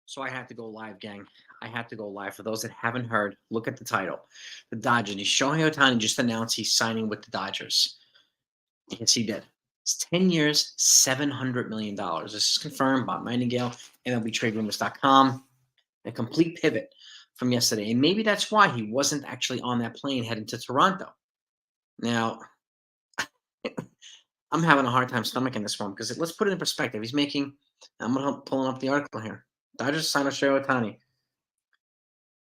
So I had to go live, gang. I had to go live. For those that haven't heard, look at the title. The Dodgers. Shohei Ohtani just announced he's signing with the Dodgers. Yes, he did. It's 10 years, $700 million. This is confirmed by Nightingale, MLBTradeRumors.com. A complete pivot from yesterday. And maybe that's why he wasn't actually on that plane heading to Toronto. Now, I'm having a hard time stomaching this one because let's put it in perspective. He's making, I'm pulling up the article here. Dodgers sign Shohei Ohtani.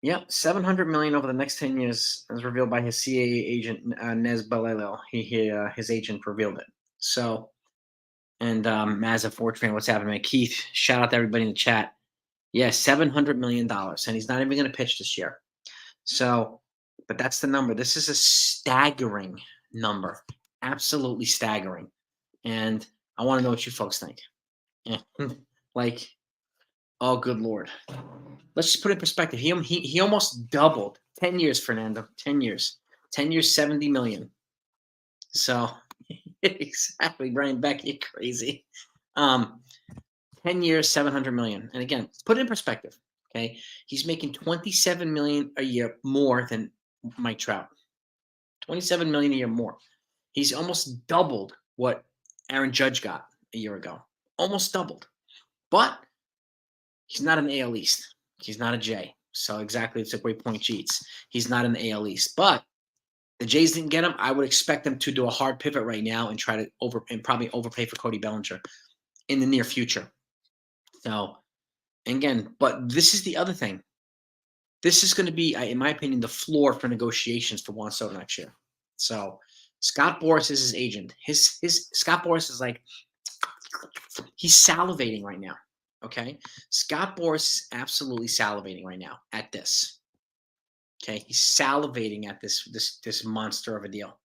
Yep, $700 million over the next 10 years, as revealed by his CAA agent Nez Balelo. His agent revealed it. So, and Maz at Fortran, what's happening, man? Keith, shout out to everybody in the chat. Yeah, $700 million, and he's not even going to pitch this year. So, but that's the number. This is a staggering number, absolutely staggering. And I want to know what you folks think. Like, oh, good Lord. Let's just put it in perspective. He almost doubled. 10 years, Fernando. 10 years. 10 years, 70 million. So, exactly, Brian Beck, you're crazy. 10 years, 700 million. And again, put it in perspective. Okay. He's making 27 million a year more than Mike Trout. 27 million a year more. He's almost doubled what Aaron Judge got a year ago. Almost doubled. But he's not an AL East. He's not a J. So exactly, it's a great point, Cheats. He's not an AL East. But the Jays didn't get him. I would expect them to do a hard pivot right now and try to probably overpay for Cody Bellinger in the near future. So, again, but this is the other thing. This is going to be, in my opinion, the floor for negotiations for Juan Soto next year. So, Scott Boras is his agent. His Scott Boras is like, he's salivating right now. Okay, Scott Boras is absolutely salivating right now at this. Okay, he's salivating at this monster of a deal.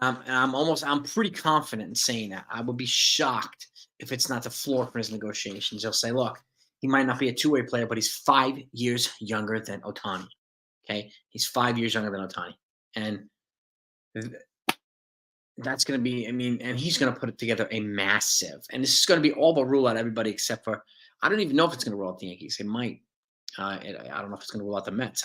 And I'm pretty confident in saying that. I would be shocked if it's not the floor for his negotiations. He'll say, look, he might not be a two-way player, but he's 5 years younger than Ohtani. Okay, he's 5 years younger than Ohtani, and that's going to be, and he's going to put it together a massive, and this is going to be all but rule out everybody except for, I don't even know if it's going to rule out the Yankees. It might. I don't know if it's going to rule out the Mets.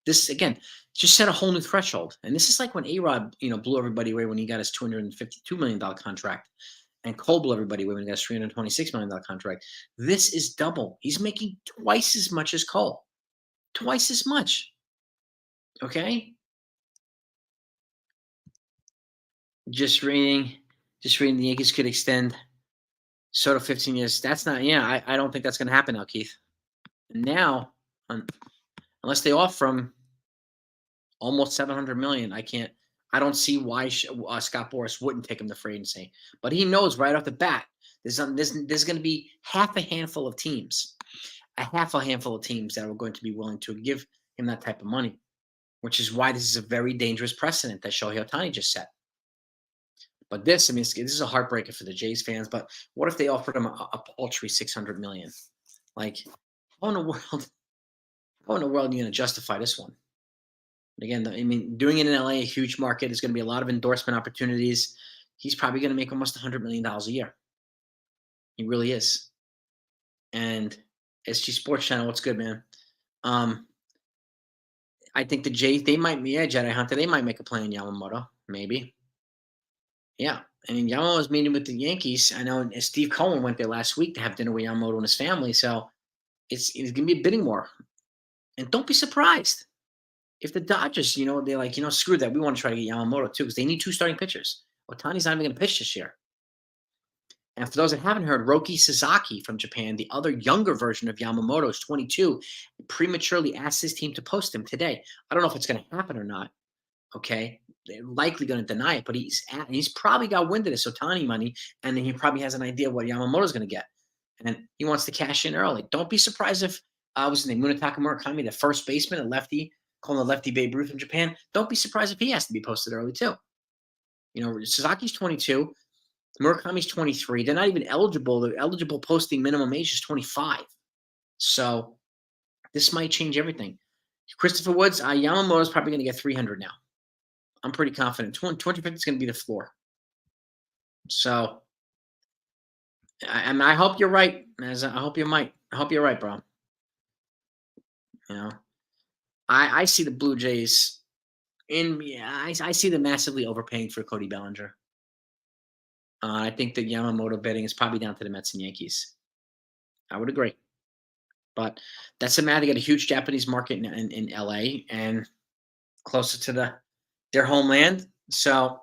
This, again, just set a whole new threshold. And this is like when A-Rod, blew everybody away when he got his $252 million contract, and Cole blew everybody away when he got his $326 million contract. This is double. He's making twice as much as Cole. Twice as much. Okay? Just reading the Yankees could extend Soto 15 years. That's not, I don't think that's going to happen now, Keith. Now, unless they offer him almost $700 million, I don't see why Scott Boras wouldn't take him to free agency. But he knows right off the bat, there's going to be half a handful of teams that are going to be willing to give him that type of money, which is why this is a very dangerous precedent that Shohei Ohtani just set. But this is a heartbreaker for the Jays fans. But what if they offered him a paltry $600 million? Like, how in the world are you going to justify this one? Again, doing it in LA, a huge market, there's going to be a lot of endorsement opportunities. He's probably going to make almost $100 million a year. He really is. And SG Sports Channel, what's good, man? I think the Jays, Jedi Hunter, they might make a play in Yamamoto, maybe. Yeah. Yamamoto was meeting with the Yankees. I know Steve Cohen went there last week to have dinner with Yamamoto and his family. So it's going to be a bidding war. And don't be surprised if the Dodgers, they're like, screw that. We want to try to get Yamamoto too because they need two starting pitchers. Ohtani's not even going to pitch this year. And for those that haven't heard, Roki Sasaki from Japan, the other younger version of Yamamoto, is 22, prematurely asked his team to post him today. I don't know if it's going to happen or not. Okay, they're likely going to deny it, but he's probably got wind of this Ohtani money, and then he probably has an idea of what Yamamoto's going to get, and he wants to cash in early. Don't be surprised if what's his name, Munetaka Murakami, the first baseman, a lefty, calling the lefty Babe Ruth in Japan. Don't be surprised if he has to be posted early too. Suzaki's 22, Murakami's 23. They're not even eligible. The eligible posting minimum age is 25. So this might change everything. Christopher Woods, Yamamoto's probably going to get 300 now. I'm pretty confident. 250 is going to be the floor. So, I hope you're right. As I hope you might. I hope you're right, bro. You know, I see the Blue Jays in. Yeah, I see them massively overpaying for Cody Bellinger. I think the Yamamoto betting is probably down to the Mets and Yankees. I would agree, but that's a matter. They got a huge Japanese market in LA and closer to their homeland, so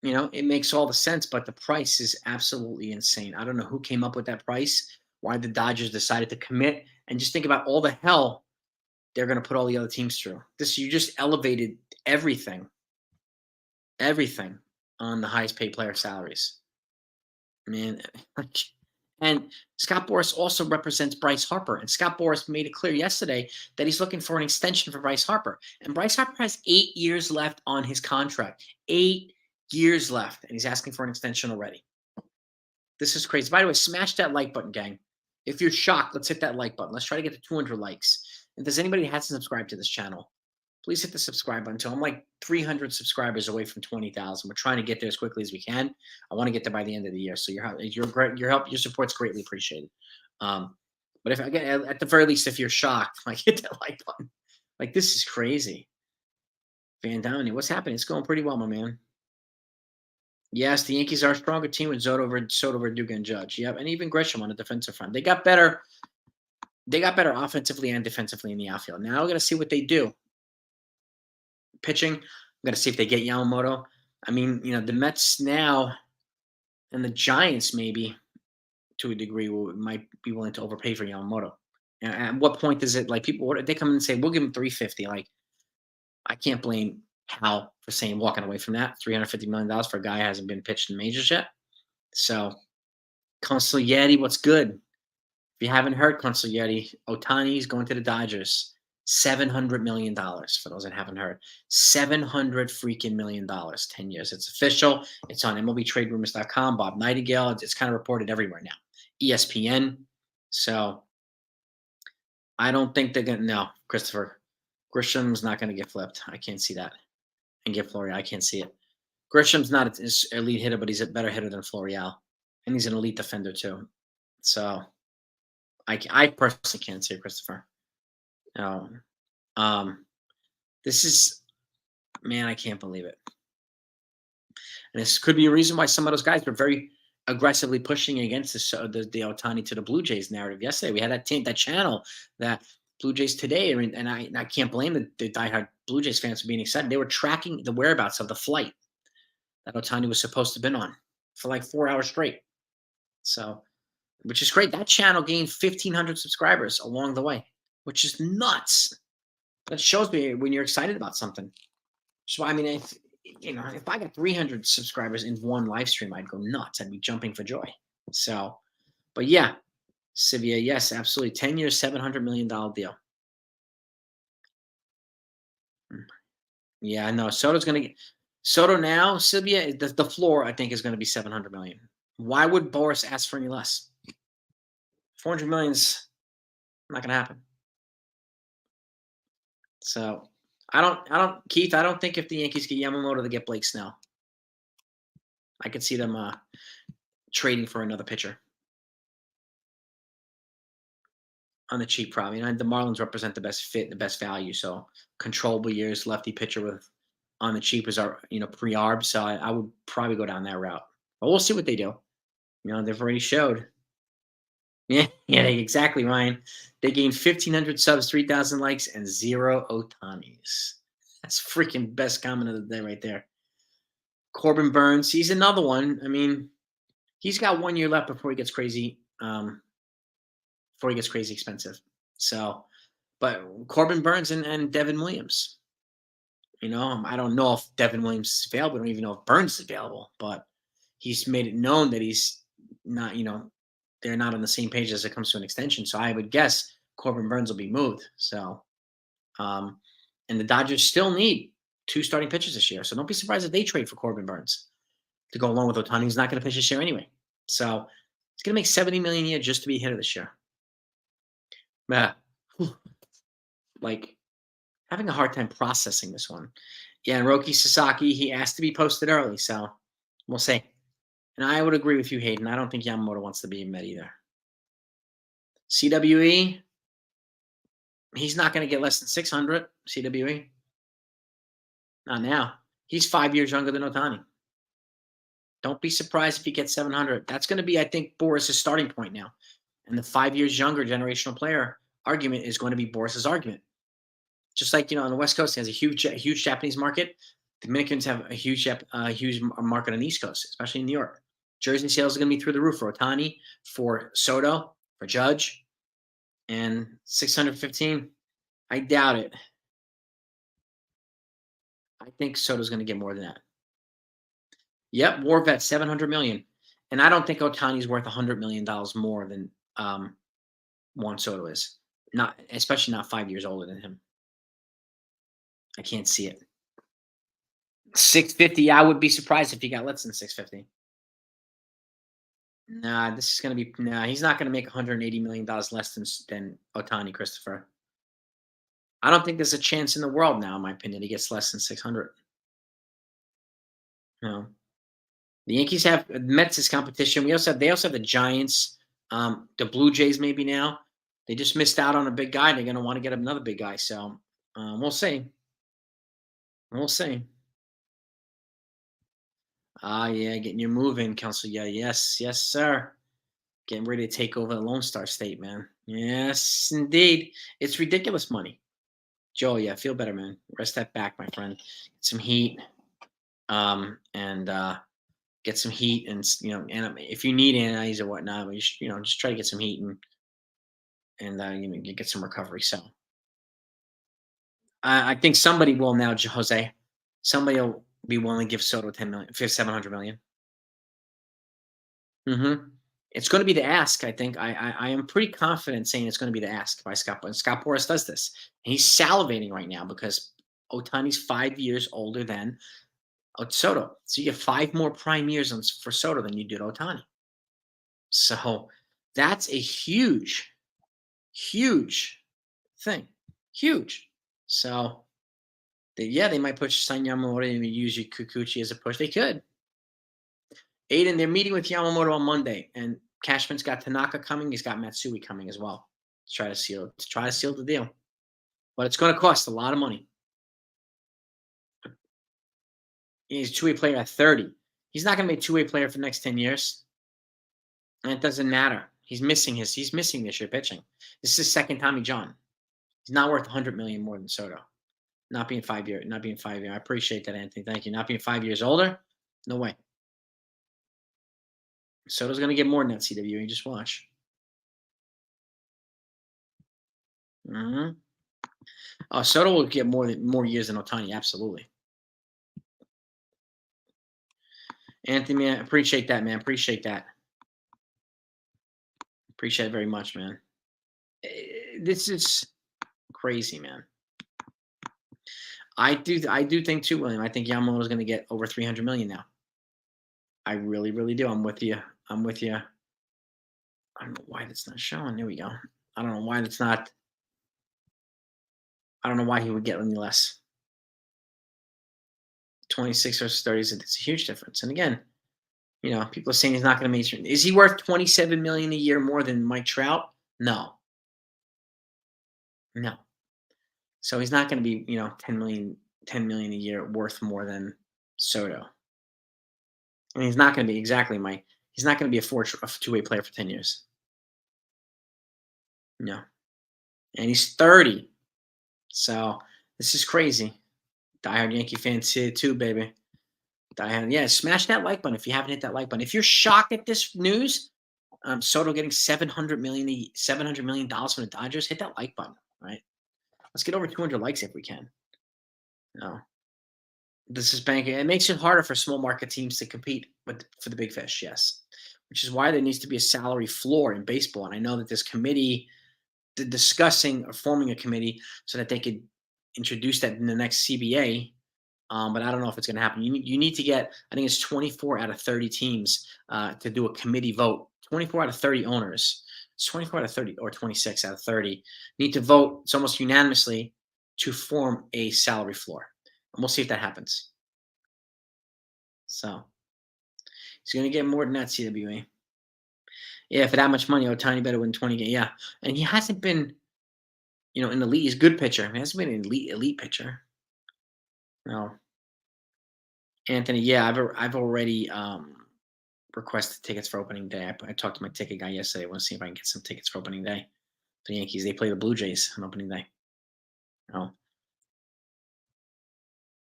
it makes all the sense. But the price is absolutely insane. I don't know who came up with that price. Why the Dodgers decided to commit, and just think about all the hell they're going to put all the other teams through. This you just elevated everything, everything on the highest paid player salaries. Man, like, and Scott Boras also represents Bryce Harper, and Scott Boras made it clear yesterday that he's looking for an extension for Bryce Harper, and Bryce Harper has 8 years left on his contract, 8 years left, and he's asking for an extension already. This is crazy. By the way, smash that like button, gang. If you're shocked, let's hit that like button. Let's try to get to 200 likes. If there's anybody who hasn't subscribed to this channel, please hit the subscribe button. So I'm like 300 subscribers away from 20,000. We're trying to get there as quickly as we can. I want to get there by the end of the year. So your support's greatly appreciated. But if again, at the very least, if you're shocked, like hit that like button. Like this is crazy. Van Downey, what's happening? It's going pretty well, my man. Yes, the Yankees are a stronger team with Soto, Verdugo, and Judge. Yep, and even Grisham on the defensive front. They got better. They got better offensively and defensively in the outfield. Now we're gonna see what they do. Pitching, I'm gonna see if they get Yamamoto. I mean, the Mets now and the Giants maybe to a degree might be willing to overpay for Yamamoto. And at what point is it like people? What they come in and say we'll give him 350? Like I can't blame Hal for saying walking away from that $350 million for a guy who hasn't been pitched in majors yet. So, Consigliere, what's good? If you haven't heard Consigliere, Ohtani's going to the Dodgers. $700 million for those that haven't heard. $700 freaking million, 10 years. It's official. It's on MLBTradeRumors.com. Bob Nightingale. It's kind of reported everywhere now. ESPN. So, I don't think they're going to. No, Christopher. Grisham's not going to get flipped. I can't see that. And get Florial. I can't see it. Grisham's not an elite hitter, but he's a better hitter than Florial. And he's an elite defender, too. So, I personally can't see it, Christopher. No. This is, man, I can't believe it. And this could be a reason why some of those guys were very aggressively pushing against the Ohtani to the Blue Jays narrative yesterday. We had that channel that Blue Jays Today, and I can't blame the diehard Blue Jays fans for being excited. They were tracking the whereabouts of the flight that Ohtani was supposed to have been on for like 4 hours straight. So, which is great. That channel gained 1,500 subscribers along the way, which is nuts. That shows me when you're excited about something. So, I mean, if I got 300 subscribers in one live stream, I'd go nuts. I'd be jumping for joy. So, but yeah, Sivia, yes, absolutely. 10 years, $700 million deal. Yeah, no, Soto's going to get Soto now, Sivia, the floor, I think, is going to be $700 million. Why would Boras ask for any less? $400 million's not going to happen. So, Keith, I don't think if the Yankees get Yamamoto, they get Blake Snell. I could see them trading for another pitcher on the cheap, probably. And the Marlins represent the best fit, the best value. So, controllable years, lefty pitcher with on the cheap is our pre-arb. So, I would probably go down that route. But we'll see what they do. They've already showed. Yeah, exactly, Ryan. They gained 1,500 subs, 3,000 likes, and 0 Ohtanis. That's freaking best comment of the day right there. Corbin Burns, he's another one. I mean, he's got 1 year left before he gets crazy. Before he gets crazy expensive. So, but Corbin Burns and Devin Williams. I don't know if Devin Williams is available. I don't even know if Burns is available. But he's made it known that he's not. They're not on the same page as it comes to an extension. So I would guess Corbin Burns will be moved. So, and the Dodgers still need 2 starting pitchers this year. So don't be surprised if they trade for Corbin Burns to go along with Ohtani. He's not going to pitch this year anyway. So he's going to make $70 million a year just to be a hitter this year. Like having a hard time processing this one. Yeah, and Roki Sasaki, he asked to be posted early. So we'll see. And I would agree with you, Hayden. I don't think Yamamoto wants to be in Met either. CWE, he's not going to get less than 600. CWE, not now. He's 5 years younger than Ohtani. Don't be surprised if he gets 700. That's going to be, I think, Boris's starting point now. And the 5 years younger generational player argument is going to be Boris's argument. Just like, on the West Coast, he has a huge Japanese market. Dominicans have a huge market on the East Coast, especially in New York. Jersey sales are going to be through the roof for Ohtani, for Soto, for Judge, and 615. I doubt it. I think Soto's going to get more than that. Yep, war vet, 700 million. And I don't think Ohtani's worth $100 million more than Juan Soto is. Not, especially not 5 years older than him. I can't see it. 650. I would be surprised if he got less than 650. Nah, this is going to be. Nah, he's not going to make $180 million less than Ohtani, Christopher. I don't think there's a chance in the world now, in my opinion, he gets less than 600. No. The Yankees have Mets as competition. They also have the Giants, the Blue Jays maybe now. They just missed out on a big guy. They're going to want to get another big guy. So we'll see. We'll see. Yeah, getting your move in, Council. Yeah, yes, sir. Getting ready to take over the Lone Star State, man. Yes, indeed. It's ridiculous money. Joe, yeah, feel better, man. Rest that back, my friend. Get some heat. And get some heat, and and if you need antibodies or whatnot, you should, just try to get some heat and you get some recovery. So I think somebody will now, Jose. Somebody will be willing to give Soto 10 million, 700 million. It's going to be the ask. I think I am pretty confident saying it's going to be the ask by Scott. And Scott Boras does this, and he's salivating right now because Ohtani's 5 years older than Soto. So you get 5 more prime years for Soto than you did Ohtani. So that's a huge thing. Huge. So they might push sign Yamamoto and use Kikuchi as a push. They could. Aiden, they're meeting with Yamamoto on Monday, and Cashman's got Tanaka coming. He's got Matsui coming as well to try to seal the deal. But it's going to cost a lot of money. He's a two-way player at 30. He's not going to be a two-way player for the next 10 years. And it doesn't matter. He's missing this year pitching. This is his second Tommy John. He's not worth $100 million more than Soto. Not being 5 years. I appreciate that, Anthony. Thank you. Not being 5 years older? No way. Soto's going to get more than that, CWE. Just watch. Oh, Soto will get more years than Ohtani. Absolutely. Anthony, man, appreciate that, man. Appreciate that. Appreciate it very much, man. This is crazy, man. I do think too, William. I think Yamamoto is going to get over 300 million now. I really, really do. I'm with you. I don't know why that's not showing. There we go. I don't know why that's not. I don't know why he would get any less. 26 versus 30 it's a huge difference. And again, people are saying he's not going to make it. Is he worth 27 million a year more than Mike Trout? No. So he's not going to be, 10 million a year worth more than Soto. I mean, he's not going to be exactly he's not going to be a two-way player for 10 years. No. And he's 30. So this is crazy. Diehard Yankee fans here too, baby. Diehard, yeah, smash that like button if you haven't hit that like button. If you're shocked at this news, Soto getting $700 million from the Dodgers, hit that like button, right? Let's get over 200 likes if we can. No. This is banking. It makes it harder for small market teams to compete for the big fish, yes. Which is why there needs to be a salary floor in baseball. And I know that this committee, discussing or forming a committee so that they could introduce that in the next CBA. But I don't know if it's going to happen. You need to get, I think it's 24 out of 30 teams to do a committee vote. 24 out of 30 owners. It's 24 out of 30 or 26 out of 30 need to vote. It's almost unanimously to form a salary floor. And we'll see if that happens. So, He's going to get more than that, CWA. Yeah, for that much money, Ohtani better win 20 games. Yeah, and he hasn't been, in the league. He's a good pitcher. He hasn't been an elite pitcher. No, Anthony. Yeah, I've already requested tickets for opening day. I talked to my ticket guy yesterday. I want to see if I can get some tickets for opening day. The Yankees, they play the Blue Jays on opening day. Oh,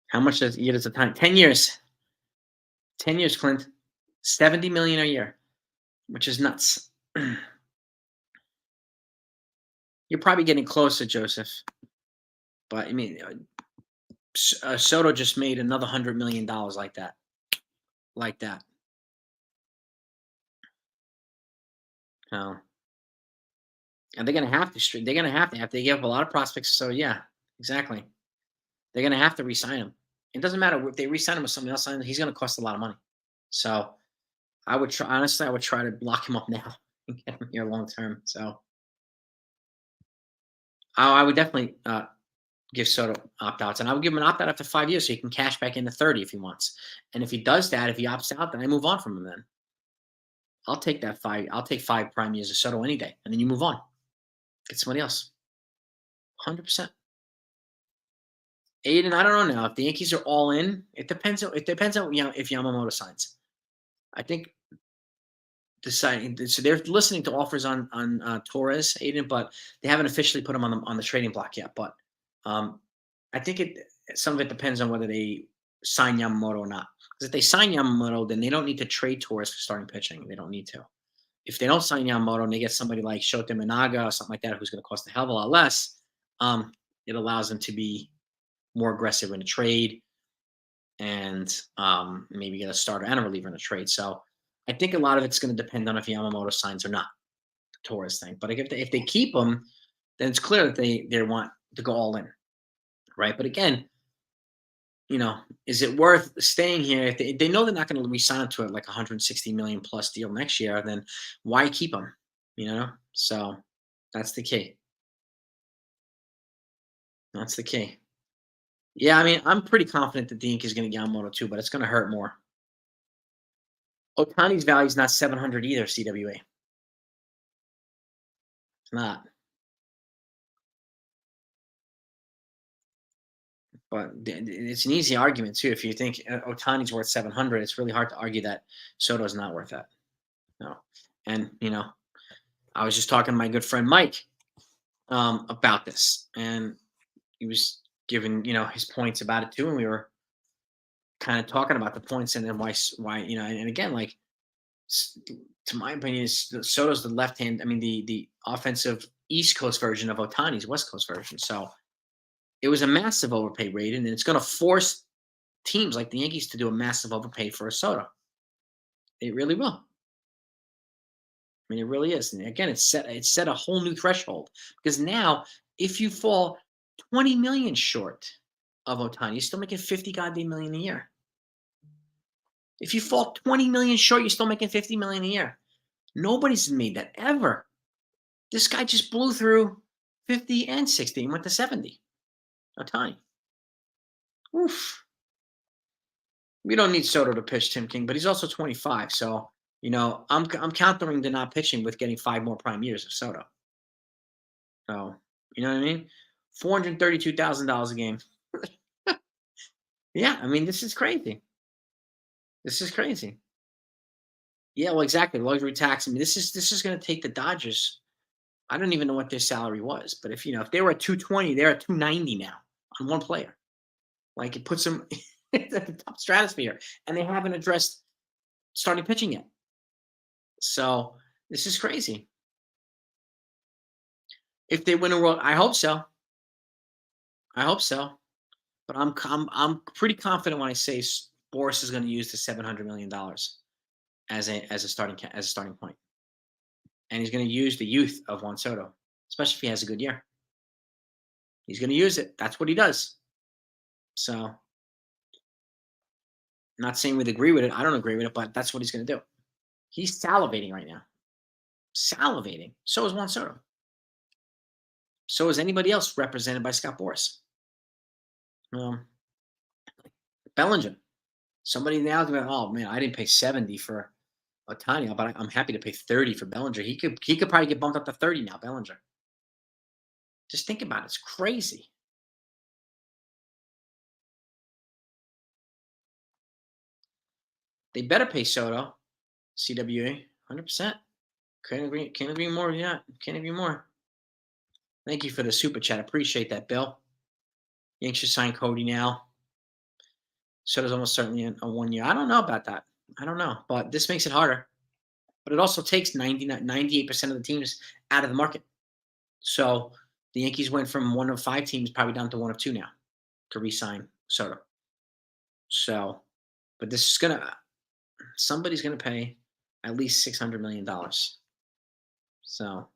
how much does the time? 10 years. 10 years, Clint. 70 million a year, which is nuts. You're probably getting closer, Joseph. But I mean, Soto just made another $100 million like that. Like that. Oh. And they're gonna have to. They're gonna have to. They give up a lot of prospects. So yeah, exactly. They're gonna have to re-sign him. It doesn't matter if they re-sign him with somebody else. He's gonna cost a lot of money. So I would try. Honestly, I would try to lock him up now and get him here long term. So I would definitely give Soto opt-outs, and I would give him an opt-out after 5 years, so he can cash back into 30 if he wants. And if he does that, if he opts out, then I move on from him. Then I'll take that 5. I'll take 5 prime years of Soto any day, and then you move on. Get somebody else. 100%. Aiden, I don't know now if the Yankees are all in. It depends. It depends on if Yamamoto signs. I think deciding. So they're listening to offers on Torres, Aiden, but they haven't officially put him on the trading block yet. But I think some of it depends on whether they sign Yamamoto or not. Because if they sign Yamamoto, then they don't need to trade Torres for starting pitching. They don't need to. If they don't sign Yamamoto and they get somebody like Shota Minaga or something like that, who's going to cost a hell of a lot less, it allows them to be more aggressive in a trade and maybe get a starter and a reliever in a trade. So I think a lot of it's going to depend on if Yamamoto signs or not, the Torres thing. But if they keep him, then it's clear that they want to go all in, right? But again, is it worth staying here? If they know they're not going to re-sign him to like 160 million plus deal next year, then why keep him? So that's the key. That's the key. Yeah, I mean, I'm pretty confident that the Yankees is going to get Yamamoto too, but it's going to hurt more. Ohtani's value is not 700 either, CWA. It's not. But it's an easy argument too. If you think Ohtani's worth 700, it's really hard to argue that Soto's not worth that. No. And I was just talking to my good friend Mike about this, and he was giving his points about it too, and we were kind of talking about the points and then why and again, like, to my opinion, Soto's the left hand. I mean, the offensive East Coast version of Ohtani's West Coast version. So it was a massive overpay rate, and it's going to force teams like the Yankees to do a massive overpay for a Soto. It really will. I mean, it really is. And again, it set a whole new threshold, because now if you fall 20 million short of Ohtani, you're still making 50 goddamn million a year. If you fall 20 million short, you're still making 50 million a year. Nobody's made that ever. This guy just blew through 50 and 60 and went to 70. Ohtani. Oof. We don't need Soto to pitch, Tim King, but he's also 25. So, I'm countering the not pitching with getting 5 more prime years of Soto. So, you know what I mean? $432,000 a game. Yeah, I mean, this is crazy. This is crazy. Yeah, well, exactly. Luxury tax. I mean, this is going to take the Dodgers. I don't even know what their salary was, but if they were at 220, they're at 290 now on one player. Like, it puts them at the top stratosphere, and they haven't addressed starting pitching yet. So this is crazy. If they win a world, I hope so. I hope so. But I'm pretty confident when I say Boras is going to use the $700 million as a starting point, and he's going to use the youth of Juan Soto, especially if he has a good year. He's going to use it. That's what he does. So, not saying we'd agree with it. I don't agree with it, but that's what he's going to do. He's salivating right now. Salivating. So is Juan Soto. So is anybody else represented by Scott Boras. Bellinger. Somebody now going, oh man, I didn't pay 70 for Ohtani, but I'm happy to pay 30 for Bellinger. He could probably get bumped up to 30 now, Bellinger. Just think about it. It's crazy. They better pay Soto, CWA, 100%. Can't agree more. Yeah, can't agree more. Thank you for the super chat. Appreciate that, Bill. Yanks should sign Cody now. Soto's almost certainly a 1 year. I don't know about that. I don't know, but this makes it harder. But it also takes 98% of the teams out of the market. So the Yankees went from one of 5 teams probably down to one of 2 now to re-sign Soto. So, but this is somebody's gonna pay at least $600 million. So,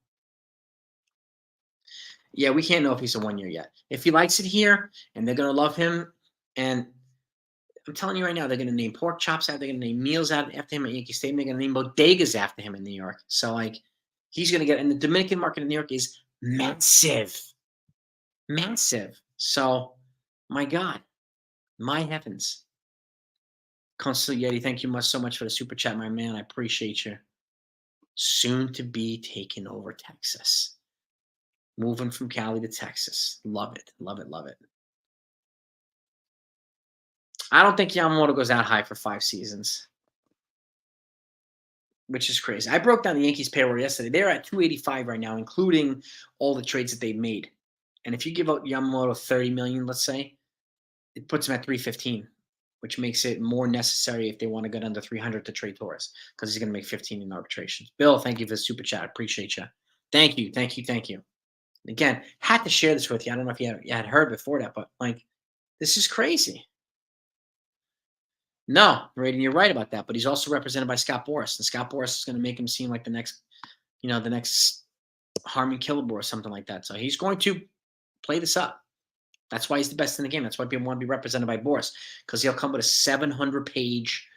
yeah, we can't know if he's a 1 year yet. If he likes it here and they're gonna love him, and I'm telling you right now, they're gonna name pork chops out, they're gonna name meals out after him at Yankee Stadium, they're gonna name bodegas after him in New York. So like he's gonna get, and the Dominican market in New York is massive. Massive. So my God, my heavens. Consigliere, thank you so much for the super chat, my man. I appreciate you. Soon to be taking over Texas. Moving from Cali to Texas. Love it. Love it. Love it. I don't think Yamamoto goes that high for 5 seasons, which is crazy. I broke down the Yankees payroll yesterday. They're at 285 right now, including all the trades that they've made. And if you give out Yamamoto 30 million, let's say, it puts him at 315, which makes it more necessary if they want to get under 300 to trade Torres, because he's going to make 15 in arbitration. Bill, thank you for the super chat. I appreciate you. Thank you. Thank you. Thank you. Again, had to share this with you. I don't know if you had heard before that, but like, this is crazy. No, Braden, you're right about that. But he's also represented by Scott Boras, and Scott Boras is going to make him seem like the next Harmon Killebrew or something like that. So he's going to play this up. That's why he's the best in the game. That's why people want to be represented by Boras, because he'll come with a 700-page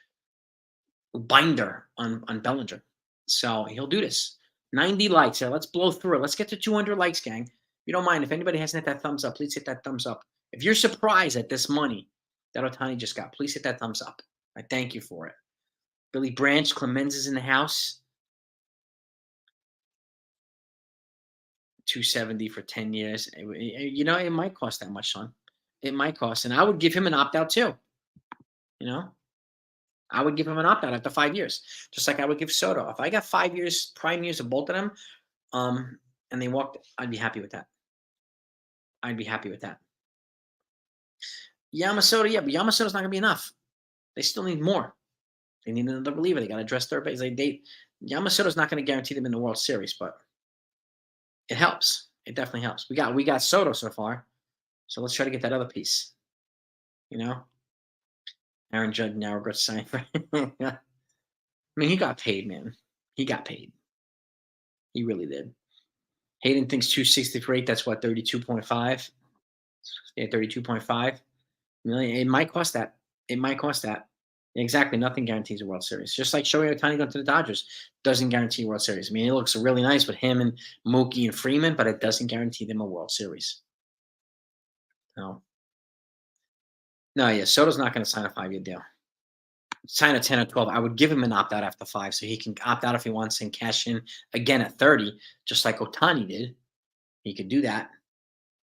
binder on Bellinger. So he'll do this. 90 likes. Let's blow through it. Let's get to 200 likes, gang. If you don't mind, if anybody hasn't hit that thumbs up, please hit that thumbs up. If you're surprised at this money that Ohtani just got, please hit that thumbs up. I thank you for it. Billy Branch, Clemens is in the house. 270 for 10 years. It might cost that much, son. It might cost. And I would give him an opt-out too. I would give him an opt-out after 5 years, just like I would give Soto. If I got 5 years, prime years of both of them, and they walked, I'd be happy with that. I'd be happy with that. Yamamoto, yeah, but Yamamoto's not going to be enough. They still need more. They need another reliever. They got to address third base. Yamamoto's not going to guarantee them in the World Series, but it helps. It definitely helps. We got Soto so far, so let's try to get that other piece. Aaron Judge now regrets signing for him. I mean, he got paid, man. He got paid. He really did. Hayden thinks 268. That's what, 32.5? Yeah, 32.5 million. It might cost that. It might cost that. Exactly. Nothing guarantees a World Series. Just like Shohei Ohtani going to the Dodgers doesn't guarantee a World Series. I mean, it looks really nice with him and Mookie and Freeman, but it doesn't guarantee them a World Series. No. No, yeah, Soto's not going to sign a 5-year deal. Sign a 10 or 12. I would give him an opt-out after 5, so he can opt out if he wants and cash in again at 30, just like Ohtani did. He could do that.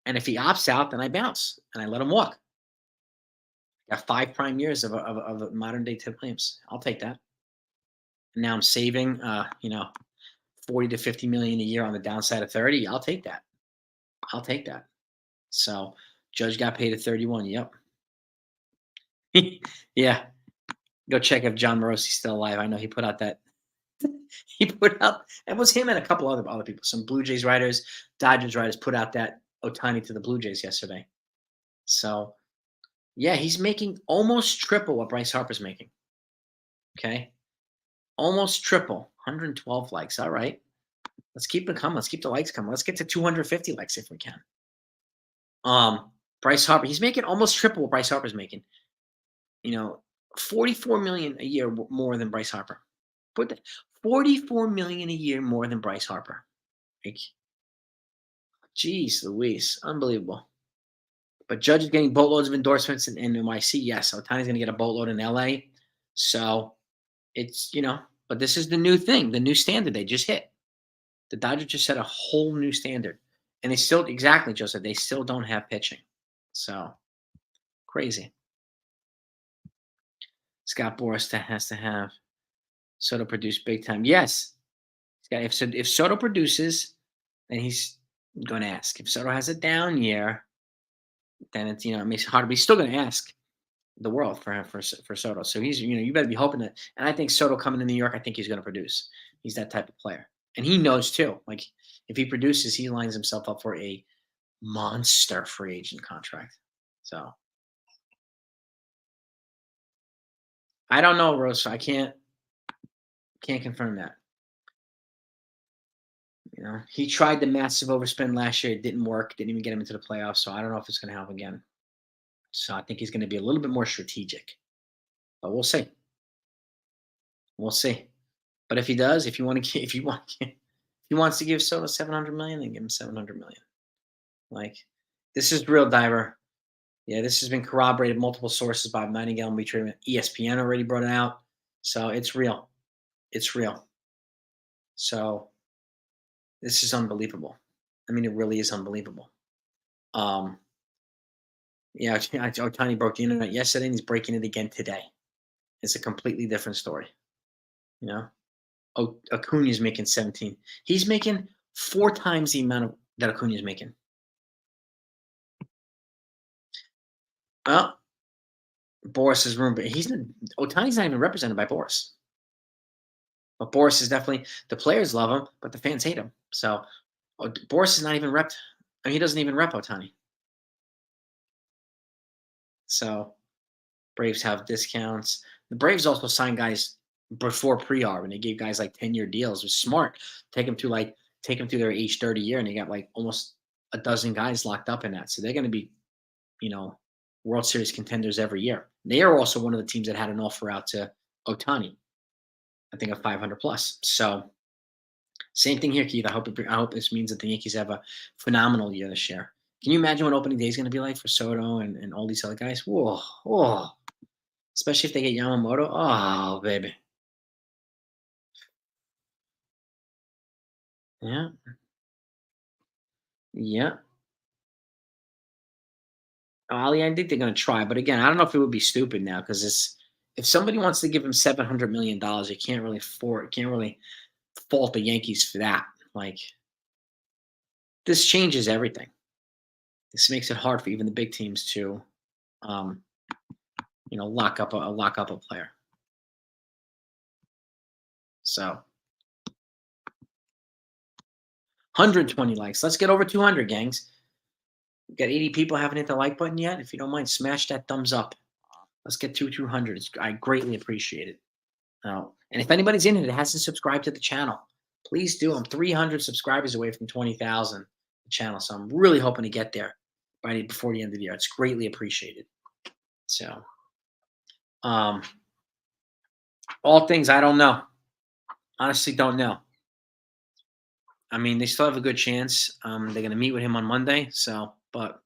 And if he opts out, then I bounce and I let him walk. Got 5 prime years of modern-day Ted Williams. I'll take that. And now I'm saving, 40 to 50 million a year on the downside of 30. I'll take that. I'll take that. So Judge got paid at 31. Yep. Yeah. Go check if John Morosi's still alive. I know he put out that. It was him and a couple other people. Some Blue Jays writers, Dodgers writers put out that Ohtani to the Blue Jays yesterday. So, yeah, he's making almost triple what Bryce Harper's making. Okay? Almost triple. 112 likes. All right. Let's keep it coming. Let's keep the likes coming. Let's get to 250 likes if we can. Bryce Harper, he's making almost triple what Bryce Harper's making. 44 million a year more than Bryce Harper. Put that 44 million a year more than Bryce Harper. Like, geez Louise, unbelievable. But Judge is getting boatloads of endorsements in NYC. Yes, Ohtani's going to get a boatload in LA. So it's, But this is the new thing, the new standard they just hit. The Dodgers just set a whole new standard, and they still exactly, Joseph. They still don't have pitching, so crazy. Scott Boras has to have Soto produce big time. Yes, if Soto produces, then he's going to ask. If Soto has a down year, then it's it makes it harder. But he's still going to ask the world for Soto. So he's you better be hoping that. And I think Soto coming to New York, I think he's going to produce. He's that type of player, and he knows too. Like if he produces, he lines himself up for a monster free agent contract. So I don't know, Rose. I can't confirm that. He tried the massive overspend last year. It didn't work. Didn't even get him into the playoffs. So I don't know if it's going to help again. So I think he's going to be a little bit more strategic. But we'll see. We'll see. But if he does, if he wants to give Soto 700 million, then give him 700 million. Like this is real, Diver. Yeah, this has been corroborated multiple sources. Bob Nightingale and ESPN already brought it out. So it's real. It's real. So this is unbelievable. I mean, it really is unbelievable. Yeah, Ohtani broke the internet yesterday, and he's breaking it again today. It's a completely different story. Acuna's making 17. He's making 4 times the amount that Acuna's making. Well, Boras is rumored, but Ohtani's not even represented by Boras. But Boras is definitely the players love him, but the fans hate him. So Boras is not even repped. I mean, he doesn't even rep Ohtani. So Braves have discounts. The Braves also sign guys before pre-arb, and they gave guys like 10-year deals. It was smart. Take them to their age 30 year, and they got like almost a dozen guys locked up in that. So they're going to be, World Series contenders every year. They are also one of the teams that had an offer out to Ohtani. I think a 500 plus. So same thing here, Keith. I hope this means that the Yankees have a phenomenal year this year. Can you imagine what opening day is going to be like for Soto and all these other guys? Whoa. Especially if they get Yamamoto. Oh, baby. Yeah. Yeah. Ali, I think they're going to try. But again, I don't know if it would be stupid now because if somebody wants to give him $700 million, you can't really fault the Yankees for that. Like, this changes everything. This makes it hard for even the big teams to, lock up a player. So, 120 likes. Let's get over 200, gangs. We've got 80 people haven't hit the like button yet. If you don't mind, smash that thumbs up. Let's get to 200. I greatly appreciate it. And if anybody's in here that hasn't subscribed to the channel, please do. I'm 300 subscribers away from 20,000 channel, so I'm really hoping to get there before the end of the year. It's greatly appreciated. So, all things I don't know. Honestly, don't know. I mean, they still have a good chance. They're going to meet with him on Monday. So, but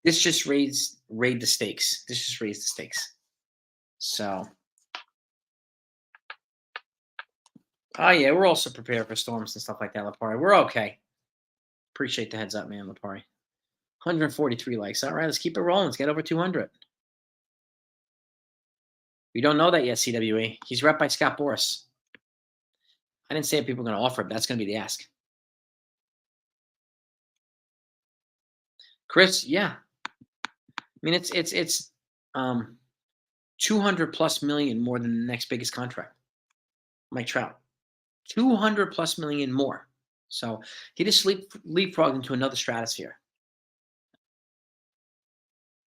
this just raised the stakes. This just raised the stakes. So, oh yeah, we're also prepared for storms and stuff like that, Lapari. We're okay. Appreciate the heads up, man, Lapari. 143 likes. All right, let's keep it rolling. Let's get over 200. We don't know that yet, CWE. He's rep by Scott Boras. I didn't say if people are going to offer it, but that's going to be the ask. Chris, yeah. I mean, it's 200 plus million more than the next biggest contract. Mike Trout. 200 plus million more. So he just leapfrogged into another stratosphere.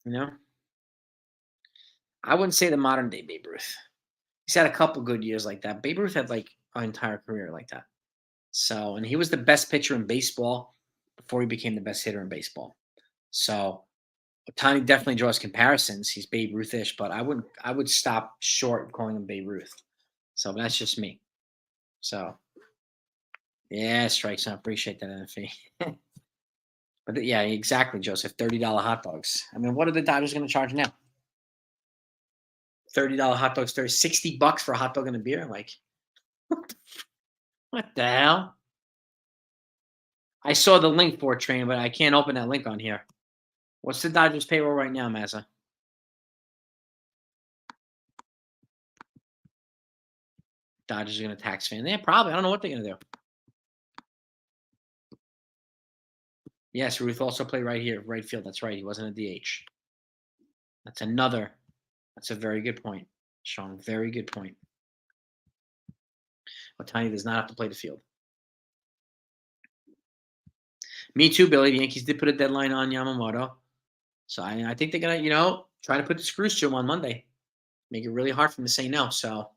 I wouldn't say the modern day Babe Ruth. He's had a couple good years like that. Babe Ruth had like an entire career like that. So, and he was the best pitcher in baseball before he became the best hitter in baseball. So, Ohtani definitely draws comparisons. He's Babe Ruth-ish, but I would stop short of calling him Babe Ruth. So that's just me. So, yeah, strikes. I appreciate that, NFE. But yeah, exactly, Joseph. $30 hot dogs. I mean, what are the Dodgers going to charge now? $30 hot dogs, $60 for a hot dog and a beer? Like, What the hell? I saw the link for it, train, but I can't open that link on here. What's the Dodgers payroll right now, Mazza? Dodgers are going to tax fan. Yeah, probably. I don't know what they're going to do. Yes, Ruth also played right here, right field. That's right. He wasn't a DH. That's a very good point, Sean. Very good point. Ohtani does not have to play the field. Me too, Billy. The Yankees did put a deadline on Yamamoto. So I think they're going to, try to put the screws to him on Monday. Make it really hard for him to say no. So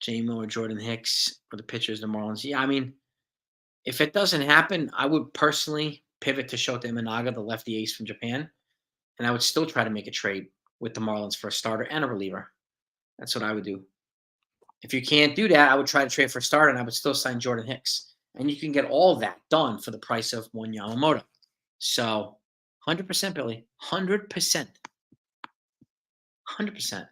J-Mo or Jordan Hicks for the pitchers, the Marlins. Yeah, I mean, if it doesn't happen, I would personally pivot to Shota Imanaga, the lefty ace from Japan, and I would still try to make a trade with the Marlins for a starter and a reliever. That's what I would do. If you can't do that, I would try to trade for a starter, and I would still sign Jordan Hicks. And you can get all that done for the price of one Yamamoto. So, 100%, Billy. 100%. 100%.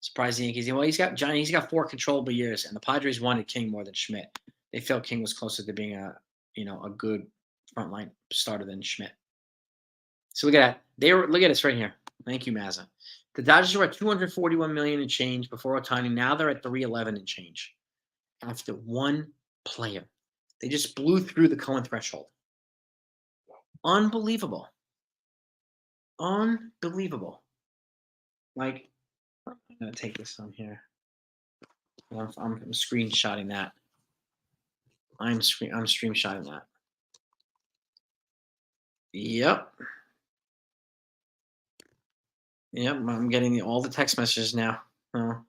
Surprised the Yankees. Well, he's got 4 controllable years, and the Padres wanted King more than Schmidt. They felt King was closer to being a good frontline starter than Schmidt. So look at that. Look at this right here. Thank you, Mazza. The Dodgers were at $241 million and change before Ohtani. Now they're at $311 and change. After one player, they just blew through the Cohen threshold. Unbelievable. Unbelievable. Like, I'm gonna take this on here. I'm screenshotting that. I'm screenshotting that. Yep. Yep, I'm getting all the text messages now. Oh.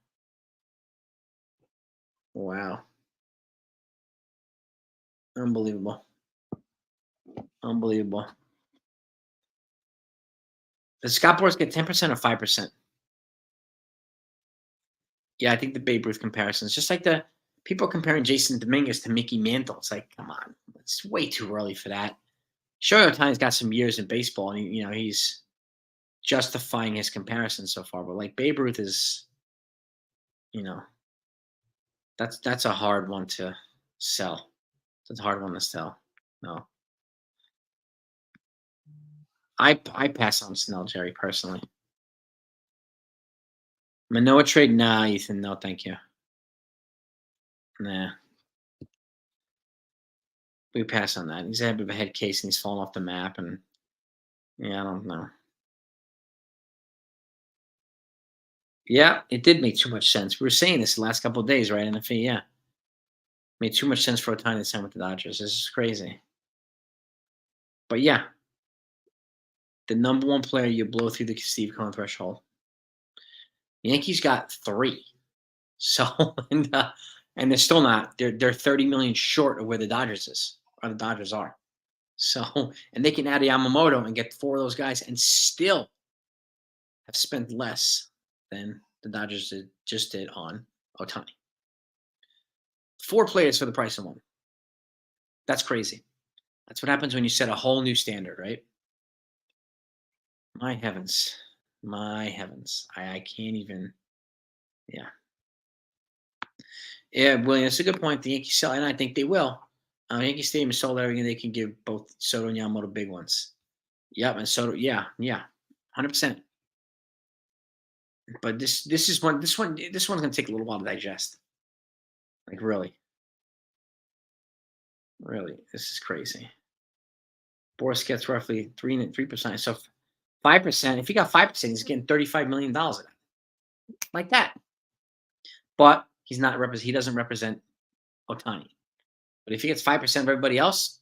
Wow. Unbelievable. Unbelievable. Does Scott Boras get 10% or 5%? Yeah, I think the Babe Ruth comparison is just like the people comparing Jason Dominguez to Mickey Mantle. It's like, come on, it's way too early for that. Shohei Ohtani's got some years in baseball, and he's justifying his comparison so far. But like Babe Ruth is, that's a hard one to sell. It's a hard one to sell. No, I pass on Snell, Jerry, personally. Manoa trade? Nah, Ethan. No, thank you. Nah. We pass on that. He's a bit of a head case and he's fallen off the map. And yeah, I don't know. Yeah, it did make too much sense. We were saying this the last couple of days, right? NFE, yeah. Made too much sense for Ohtani to sign with the Dodgers. This is crazy. But yeah, the number one player, you blow through the Steve Cohen threshold. The Yankees got 3. So, and they're still not. They're 30 million short of where the Dodgers are. So, and they can add a Yamamoto and get 4 of those guys and still have spent less than the Dodgers just did on Ohtani. 4 players for the price of 1. That's crazy. That's what happens when you set a whole new standard, right? My heavens. My heavens. I can't even. Yeah. Yeah, William, that's a good point. The Yankees sell, and I think they will. Yankee Stadium is sold everything they can give both Soto and Yamamoto big ones. Yep, and Soto, yeah, 100%. But this one's gonna take a little while to digest. Like really, this is crazy. Boras gets roughly 3%. So 5%. If he got 5%, he's getting $35 million like that. But he's not he doesn't represent Ohtani. But if he gets 5% of everybody else,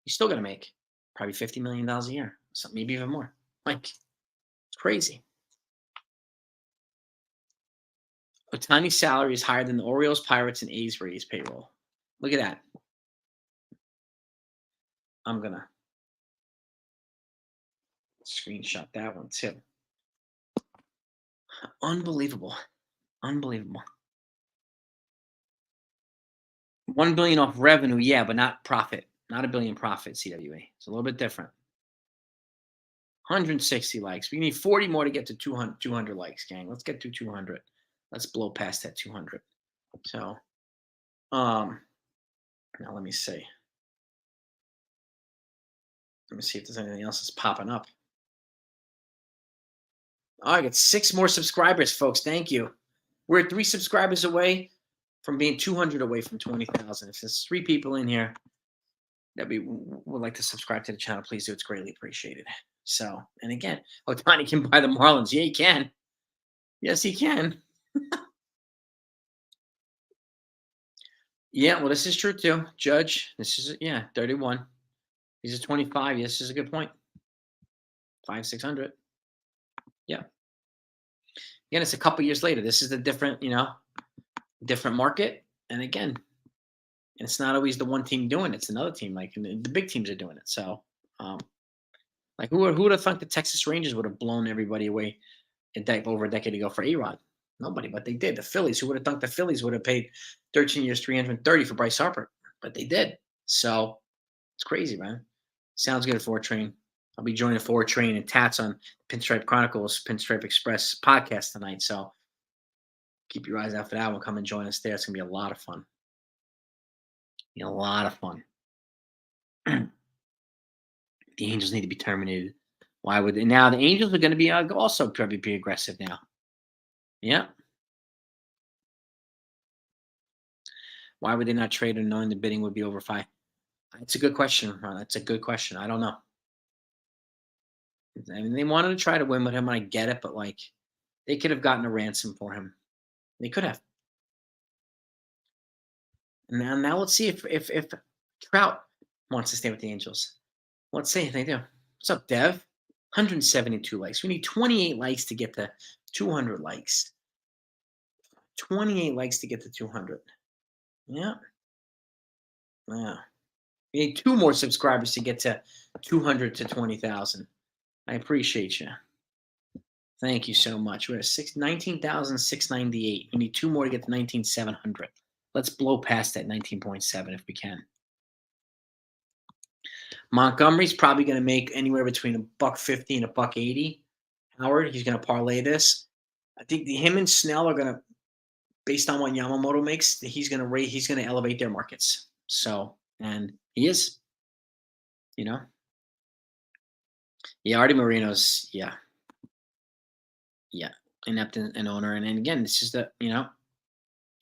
he's still gonna make probably $50 million a year, so maybe even more. Like it's crazy. Ohtani's salary is higher than the Orioles, Pirates, and A's Rays payroll. Look at that. I'm gonna screenshot that one too. Unbelievable. Unbelievable. 1 billion off revenue, yeah, but not profit. Not a billion profit, CWA. It's a little bit different. 160 likes. We need 40 more to get to 200 likes, gang. Let's get to 200. Let's blow past that 200. So, now let me see. Let me see if there's anything else that's popping up. Oh, I got 6 more subscribers, folks. Thank you. We're 3 subscribers away from being 200 away from 20,000. If there's 3 people in here that would like to subscribe to the channel, please do. It's greatly appreciated. So, and again, Ohtani can buy the Marlins. Yeah, he can. Yes, he can. Yeah, well, this is true too. Judge, this is, yeah, 31. He's a 25. Yes, this is a good point. 600. Yeah. Again, it's a couple years later. This is a different, different market. And again, it's not always the one team doing it. It's another team. Like the big teams are doing it. So, like who would have thought the Texas Rangers would have blown everybody away over a decade ago for A-Rod? Nobody, but they did. The Phillies, who would have thought the Phillies would have paid 13 years, 330 for Bryce Harper? But they did. So it's crazy, man. Sounds good, Forward Train. I'll be joining Forward Train and Tats on Pinstripe Chronicles, Pinstripe Express podcast tonight. So keep your eyes out for that one. Come and join us there. It's going to be a lot of fun. A lot of fun. The Angels need to be terminated. Why would they? Now the Angels are going to be also probably be aggressive now. Yeah. Why would they not trade him knowing the bidding would be over 5? That's a good question, Ron. That's a good question. I don't know. I mean, they wanted to try to win with him. I get it, but like, they could have gotten a ransom for him. They could have. And now let's see if Trout wants to stay with the Angels. Let's see if they do. What's up, Dev? 172 likes. We need 28 likes to get to 200 likes. 28 likes to get to 200. Yeah. Yeah. We need 2 more subscribers to get to 200 to 20,000. I appreciate you. Thank you so much. We're at 19,698. We need 2 more to get to 19,700. Let's blow past that 19.7 if we can. Montgomery's probably going to make anywhere between $1.50 and $1.80. Howard, he's going to parlay this. I think him and Snell are going to, based on what Yamamoto makes, he's going to elevate their markets. So, and he is, Yeah, Artie Moreno's, inept an owner. And again, this is the,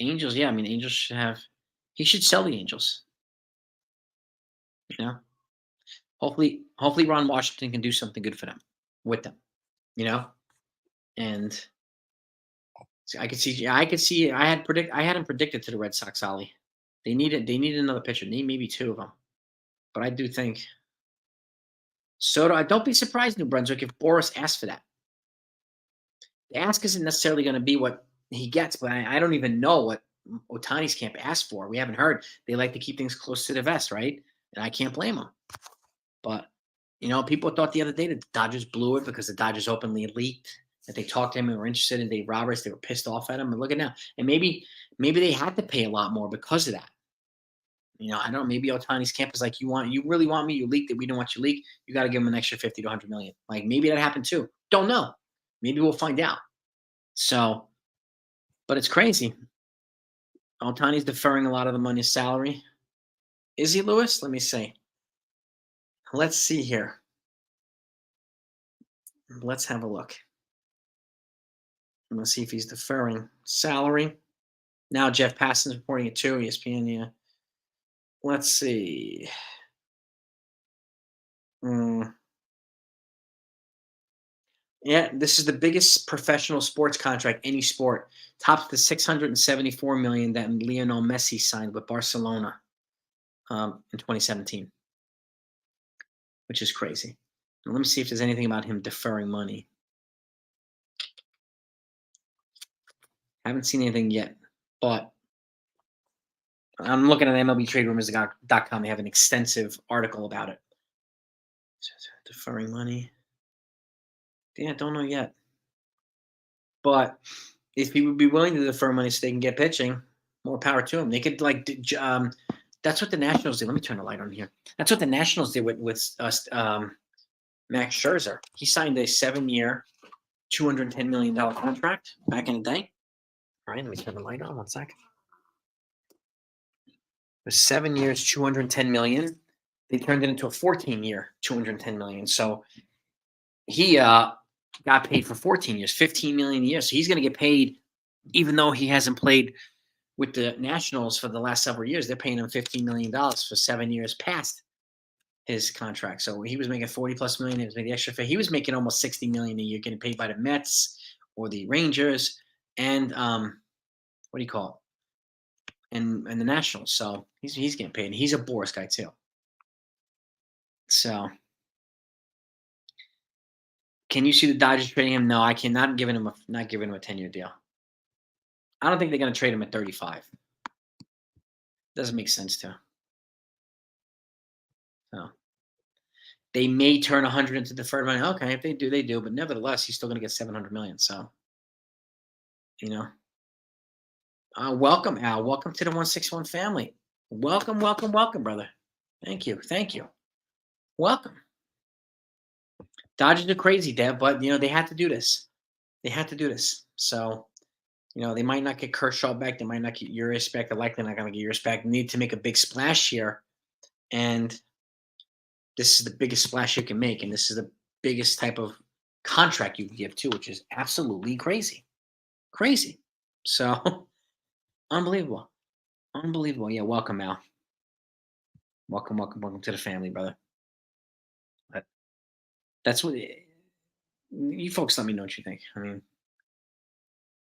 Angels. Yeah, I mean, Angels should have, he should sell the Angels. Hopefully Ron Washington can do something good for them, with them, and I could see, I had him predicted to the Red Sox, Ollie. They need another pitcher. Need maybe 2 of them. But I do think Soto, I don't be surprised, New Brunswick, if Boras asks for that. The ask isn't necessarily going to be what he gets, but I don't even know what Ohtani's camp asked for. We haven't heard. They like to keep things close to the vest, right? And I can't blame them. But, people thought the other day that the Dodgers blew it because the Dodgers openly leaked that they talked to him and were interested in Dave Roberts. They were pissed off at him. And look at now. And maybe they had to pay a lot more because of that. I don't know. Maybe Ohtani's camp is like, you really want me? You leaked it. We don't want you leak. You got to give him an extra 50 to 100 million. Like maybe that happened too. Don't know. Maybe we'll find out. So, but it's crazy. Ohtani's deferring a lot of the money's salary. Is he, Lewis? Let me see. Let's see here. Let's have a look. I'm going to see if he's deferring salary. Now Jeff Passan's reporting it too. ESPN, yeah. Let's see. Yeah, this is the biggest professional sports contract, any sport. Tops the $674 million that Lionel Messi signed with Barcelona in 2017, which is crazy. Now, let me see if there's anything about him deferring money. Haven't seen anything yet, but I'm looking at MLBTradeRumors.com. They have an extensive article about it. Deferring money. Yeah, don't know yet. But if he would be willing to defer money so they can get pitching, more power to him. They could that's what the Nationals did. Let me turn the light on here. That's what the Nationals did with Max Scherzer. He signed a 7-year, $210 million contract back in the day. right, let me turn the light on 1 sec. It was 7 years, 210 million. They turned it into a 14-year, 210 million. So he got paid for 14 years, 15 million a year. So he's going to get paid, even though he hasn't played with the Nationals for the last several years. They're paying him $15 million for 7 years past his contract. So he was making 40 plus million. He was making extra. He was making almost 60 million a year, getting paid by the Mets or the Rangers and what do you call it? And the Nationals. So he's getting paid. And he's a Boras guy too. So can you see the Dodgers trading him? No, I cannot give him a 10-year deal. I don't think they're going to trade him at 35. Doesn't make sense to. So they may turn 100 into deferred money. Okay, if they do, they do. But nevertheless, he's still going to get 700 million. So, welcome, Al. Welcome to the 161 family. Welcome, welcome, welcome, brother. Thank you, thank you. Welcome. Dodgers are crazy, Deb, but they had to do this. They had to do this. So, they might not get Kershaw back. They might not get Urias back. They're likely not going to get Urias back. They need to make a big splash here, and this is the biggest splash you can make, and this is the biggest type of contract you can give too, which is absolutely crazy. Crazy. So, unbelievable. Unbelievable. Yeah, welcome, Al. Welcome, welcome, welcome to the family, brother. But that's what you folks let me know what you think. I mean,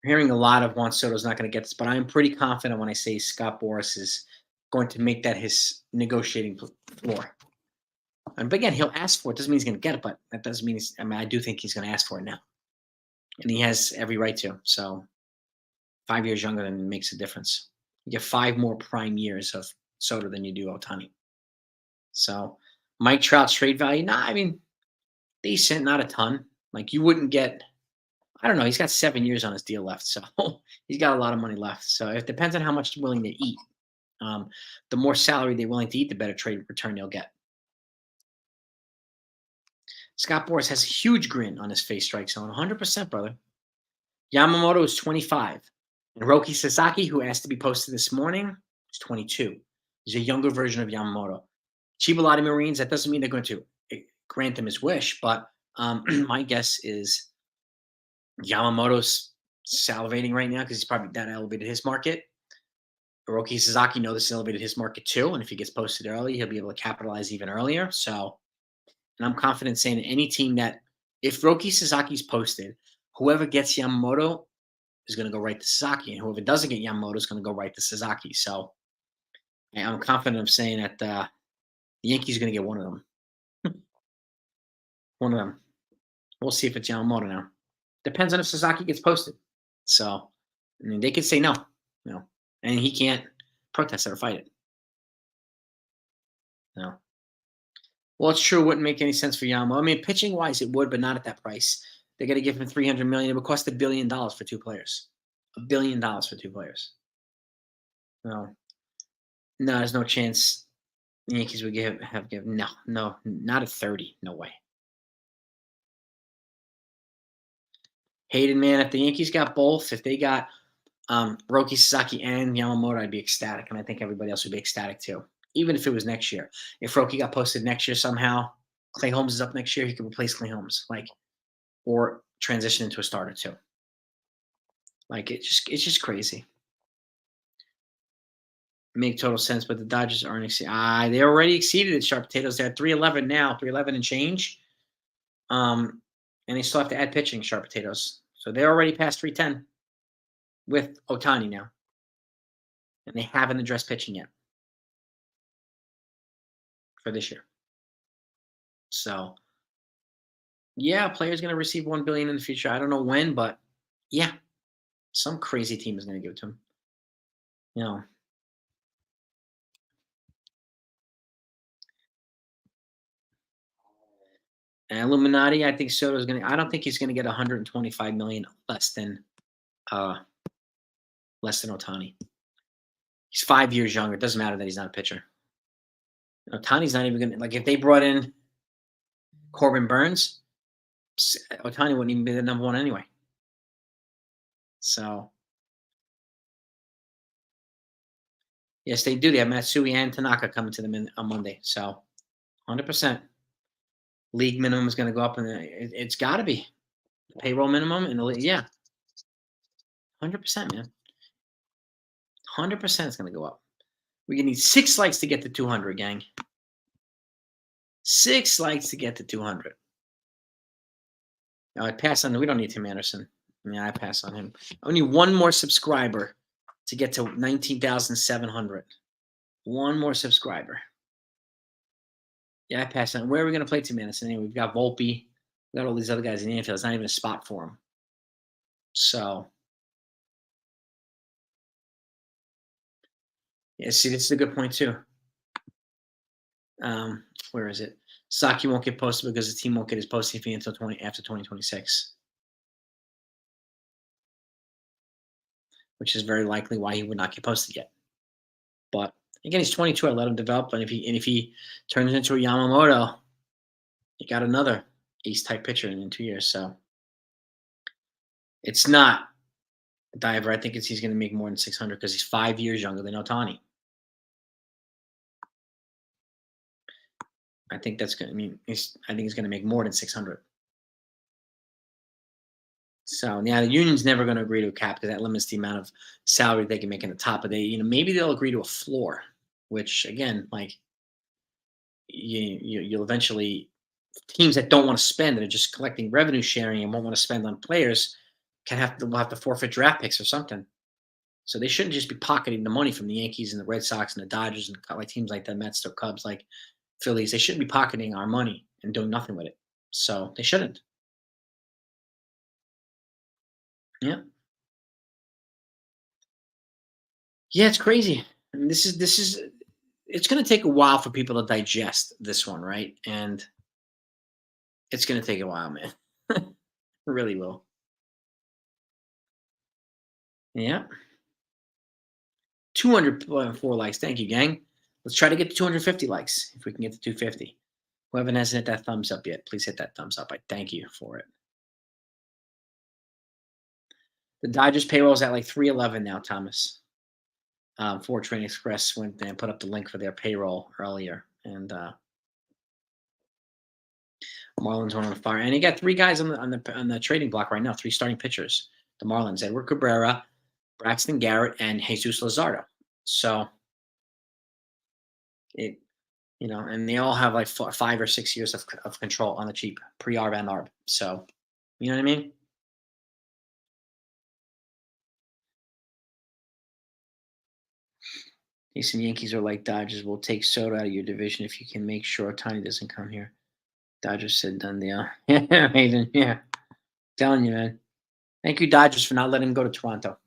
hearing a lot of Juan Soto's not going to get this, but I'm pretty confident when I say Scott Boras is going to make that his negotiating floor. And but again, he'll ask for it. Doesn't mean he's going to get it, but that doesn't mean I do think he's going to ask for it now, and he has every right to. So, 5 years younger than makes a difference. You get 5 more prime years of Soto than you do Ohtani. So, Mike Trout's trade value, I mean, decent, not a ton. Like you wouldn't get. I don't know. He's got 7 years on his deal left, so he's got a lot of money left. So it depends on how much they're willing to eat. The more salary they're willing to eat, the better trade return they'll get. Scott Boras has a huge grin on his face, strike zone, 100%, brother. Yamamoto is 25. And Roki Sasaki, who asked to be posted this morning, is 22. He's a younger version of Yamamoto. Chibalati Marines, that doesn't mean they're going to grant him his wish, but my guess is Yamamoto's salivating right now because he's probably that elevated his market. Hiroki Sasaki knows this elevated his market too, and if he gets posted early, he'll be able to capitalize even earlier. So, and I'm confident saying that any team that, if Hiroki Sasaki's posted, whoever gets Yamamoto is going to go right to Sasaki, and whoever doesn't get Yamamoto is going to go right to Sasaki. So, I'm confident of saying that the Yankees are going to get one of them. One of them. We'll see if it's Yamamoto now. Depends on if Sasaki gets posted. So, I mean, they could say no, and he can't protest it or fight it. No. Well, it's true. It wouldn't make any sense for Yamamoto. I mean, pitching wise, it would, but not at that price. They're going to give him $300 million. It would cost $1 billion for 2 players. $1 billion for 2 players. No, there's no chance the Yankees would have given. No, not at 30. No way. Hayden, man, if the Yankees got both, if they got Roki Sasaki and Yamamoto, I'd be ecstatic, and I think everybody else would be ecstatic too. Even if it was next year. If Roki got posted next year somehow, Clay Holmes is up next year, he could replace Clay Holmes, or transition into a starter too. It's just crazy. Make total sense, but the Dodgers aren't exceeding. They already exceeded it, Sharp Potatoes. They're at 311 now, 311 and change. And they still have to add pitching, Sharp Potatoes. So they're already past 310 with Ohtani now. And they haven't addressed pitching yet for this year. So, yeah, a player's going to receive $1 billion in the future. I don't know when, but yeah, some crazy team is going to give it to him. And Illuminati, I think Soto's going to. I don't think he's going to get 125 million less than Ohtani. He's 5 years younger. It doesn't matter that he's not a pitcher. Ohtani's not even going to, if they brought in Corbin Burns, Ohtani wouldn't even be the number 1 anyway. So, Yes, they do. They have Matsui and Tanaka coming to them on Monday. So 100% league minimum is going to go up, and it's got to be payroll minimum in the league. Yeah, 100%, man. 100% is going to go up. We need 6 likes to get to 200, gang. 6 likes to get to 200. I pass on. We don't need Tim Anderson. Yeah, I pass on him. I need one more subscriber to get to 19,700. One more subscriber. Yeah, I pass on. Where are we going to play Tim Anderson? Anyway, we've got Volpe. We've got all these other guys in the infield. It's not even a spot for him. So, yeah, see, this is a good point, too. Where is it? Saki won't get posted because the team won't get his posting fee until after 2026. Which is very likely why he would not get posted yet. But again, he's 22. I let him develop, and if he turns into a Yamamoto, you got another ace type pitcher in 2 years. So it's not a diver. I think he's going to make more than 600 because he's 5 years younger than Ohtani. I think that's going. I think he's going to make more than 600. So yeah, the union's never going to agree to a cap because that limits the amount of salary they can make in the top. But maybe they'll agree to a floor, which again, like you'll eventually teams that don't want to spend that are just collecting revenue sharing and won't want to spend on players will have to forfeit draft picks or something. So they shouldn't just be pocketing the money from the Yankees and the Red Sox and the Dodgers and like teams like the Mets or Cubs, like Phillies. They shouldn't be pocketing our money and doing nothing with it. So they shouldn't. Yeah. Yeah, it's crazy. I mean, this is it's going to take a while for people to digest this one, right? And it's going to take a while, man. It really will. Yeah. 204 likes. Thank you, gang. Let's try to get to 250 likes if we can get to 250. Whoever hasn't hit that thumbs up yet, please hit that thumbs up. I thank you for it. The Dodgers payroll is at like 311 now, Thomas. Ford Train Express went and put up the link for their payroll earlier, and Marlins went on fire. And you got 3 guys on the trading block right now. 3 starting pitchers. The Marlins: Edward Cabrera, Braxton Garrett, and Jesus Luzardo. So and they all have like 5 or 6 years of control on the cheap, pre-arb and arb. So, you know what I mean? Some Yankees are like Dodgers. We'll take Soto out of your division if you can make sure Ohtani doesn't come here. Dodgers said done deal. Yeah, amazing. Yeah. Telling you, man. Thank you, Dodgers, for not letting him go to Toronto.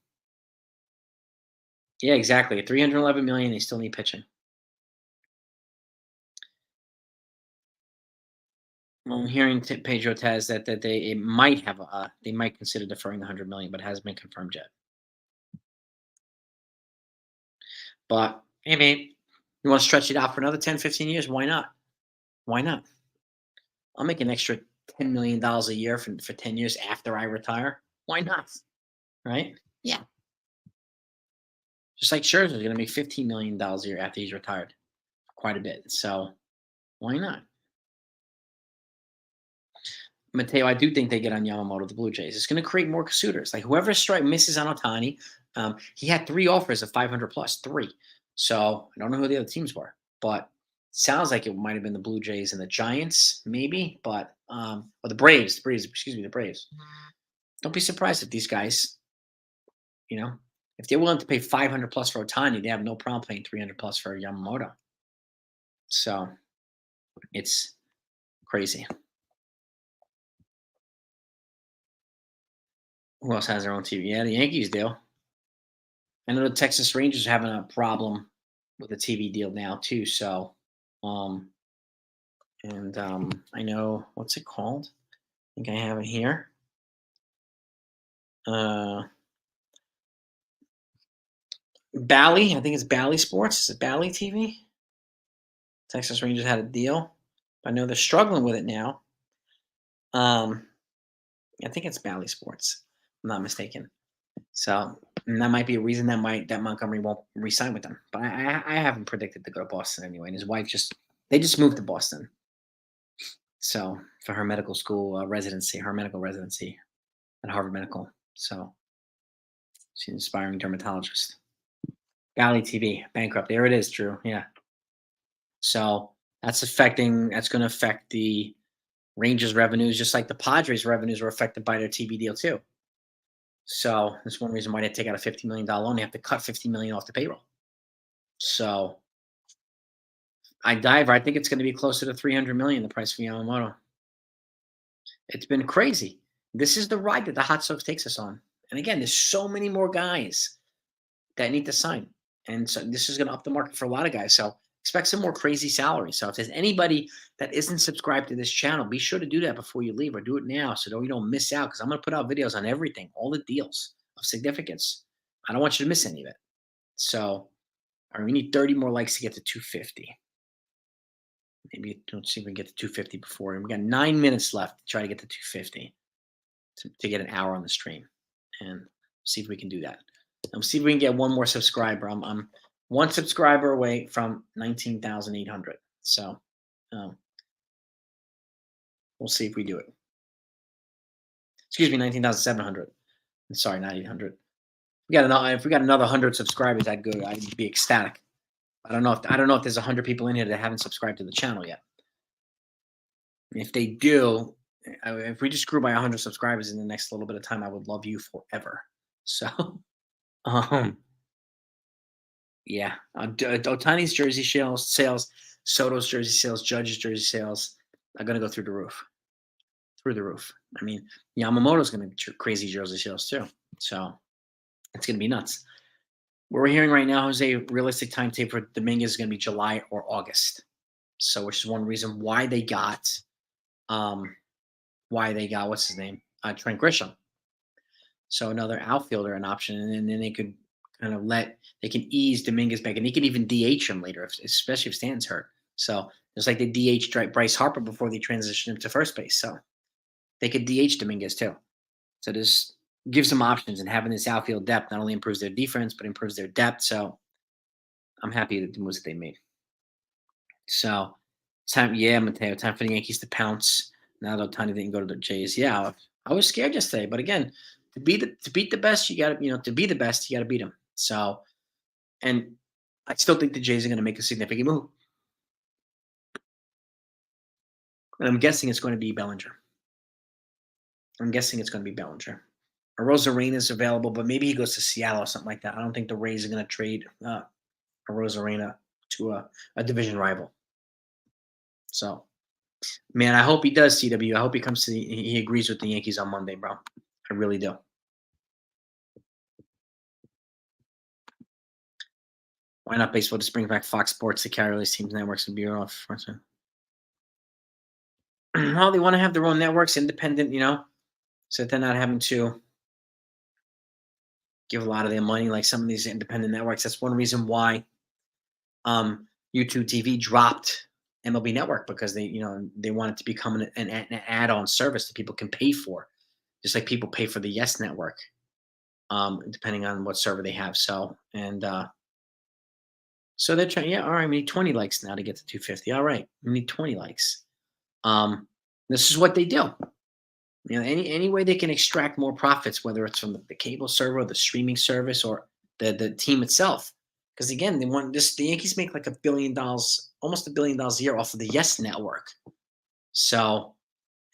Yeah, exactly. At $311 million, they still need pitching. Well, I'm hearing Pedro Taz that they might consider deferring the $100 million, but it hasn't been confirmed yet. But hey, man, you want to stretch it out for another 10, 15 years? Why not? Why not? I'll make an extra $10 million a year for 10 years after I retire. Why not? Right? Yeah. Just like Scherzer's going to make $15 million a year after he's retired. Quite a bit. So why not? Mateo, I do think they get on Yamamoto, the Blue Jays. It's going to create more suitors. Like whoever misses on Ohtani, he had 3 offers of 500 plus, 3. So I don't know who the other teams were, but sounds like it might have been the Blue Jays and the Giants, maybe, but or the Braves. The Braves. Don't be surprised if these guys, if they're willing to pay 500 plus for Ohtani, they have no problem paying 300 plus for Yamamoto. So it's crazy. Who else has their own TV? Yeah, the Yankees do. I know the Texas Rangers are having a problem with the TV deal now too. So, I know what's it called? I think I have it here. Bally, I think it's Bally Sports. Is it Bally TV? Texas Rangers had a deal. I know they're struggling with it now. I think it's Bally Sports. I'm not mistaken. So and that might be a reason that Montgomery won't re-sign with them. But I haven't predicted to go to Boston anyway. And his wife they just moved to Boston. So for her medical school residency, her medical residency at Harvard Medical. So she's an aspiring dermatologist. Valley TV bankrupt. There it is, Drew. Yeah. So that's going to affect the Rangers revenues, just like the Padres revenues were affected by their TV deal too. So that's one reason why they take out a $50 million loan. They have to cut $50 million off the payroll. So I think it's going to be closer to $300 million, the price for Yamamoto. It's been crazy. This is the ride that the hot stove takes us on. And again, there's so many more guys that need to sign. And so this is going to up the market for a lot of guys. So expect some more crazy salaries. So if there's anybody that isn't subscribed to this channel, be sure to do that before you leave, or do it now so you don't miss out, because I'm going to put out videos on everything, all the deals of significance. I don't want you to miss any of it. So we need 30 more likes to get to 250. Maybe let's see if we can get to 250 before. We got 9 minutes left to try to get to 250 to get an hour on the stream, and see if we can do that. And we'll see if we can get one more subscriber. I'm one subscriber away from 19,800. So we'll see if we do it. Excuse me, 19,700. Sorry, not 800. If we got another 100 subscribers, I'd be ecstatic. I don't know if there's 100 people in here that haven't subscribed to the channel yet. If they do, if we just grew by 100 subscribers in the next little bit of time, I would love you forever. So, yeah, Ohtani's jersey sales, Soto's jersey sales, Judge's jersey sales are going to go through the roof. Through the roof. I mean, Yamamoto's going to be crazy jersey sales too. So it's going to be nuts. What we're hearing right now is a realistic timetable for Dominguez is going to be July or August. So, which is one reason why they got, what's his name, Trent Grisham. So another outfielder, an option, and then they could kind of they can ease Dominguez back, and they could even DH him later, especially if Stanton's hurt. So just like they DH Bryce Harper before they transitioned him to first base. So they could DH Dominguez too. So this gives them options, and having this outfield depth not only improves their defense, but improves their depth. So I'm happy with the moves that they made. So Mateo, time for the Yankees to pounce. Now that Ohtani didn't go to the Jays. Yeah, I was scared yesterday, but again, to beat the best, you got to, to be the best, you got to beat them. So, and I still think the Jays are going to make a significant move. And I'm guessing it's going to be Bellinger. Arozarena is available, but maybe he goes to Seattle or something like that. I don't think the Rays are going to trade Arozarena to a division rival. So, man, I hope he does, CW. I hope he agrees with the Yankees on Monday, bro. I really do. Why not baseball? Just bring back Fox Sports to carry all these teams' networks and be off. Well, they want to have their own networks, independent, so that they're not having to give a lot of their money like some of these independent networks. That's one reason why YouTube TV dropped MLB Network, because they want it to become an add-on service that people can pay for, just like people pay for the Yes Network, depending on what server they have. So so they're trying. Yeah, all right. We need 20 likes now to get to 250. All right, we need 20 likes. This is what they do. Any way they can extract more profits, whether it's from the cable server, or the streaming service, or the team itself. Because again, the Yankees make like $1 billion, almost $1 billion a year off of the Yes Network. So,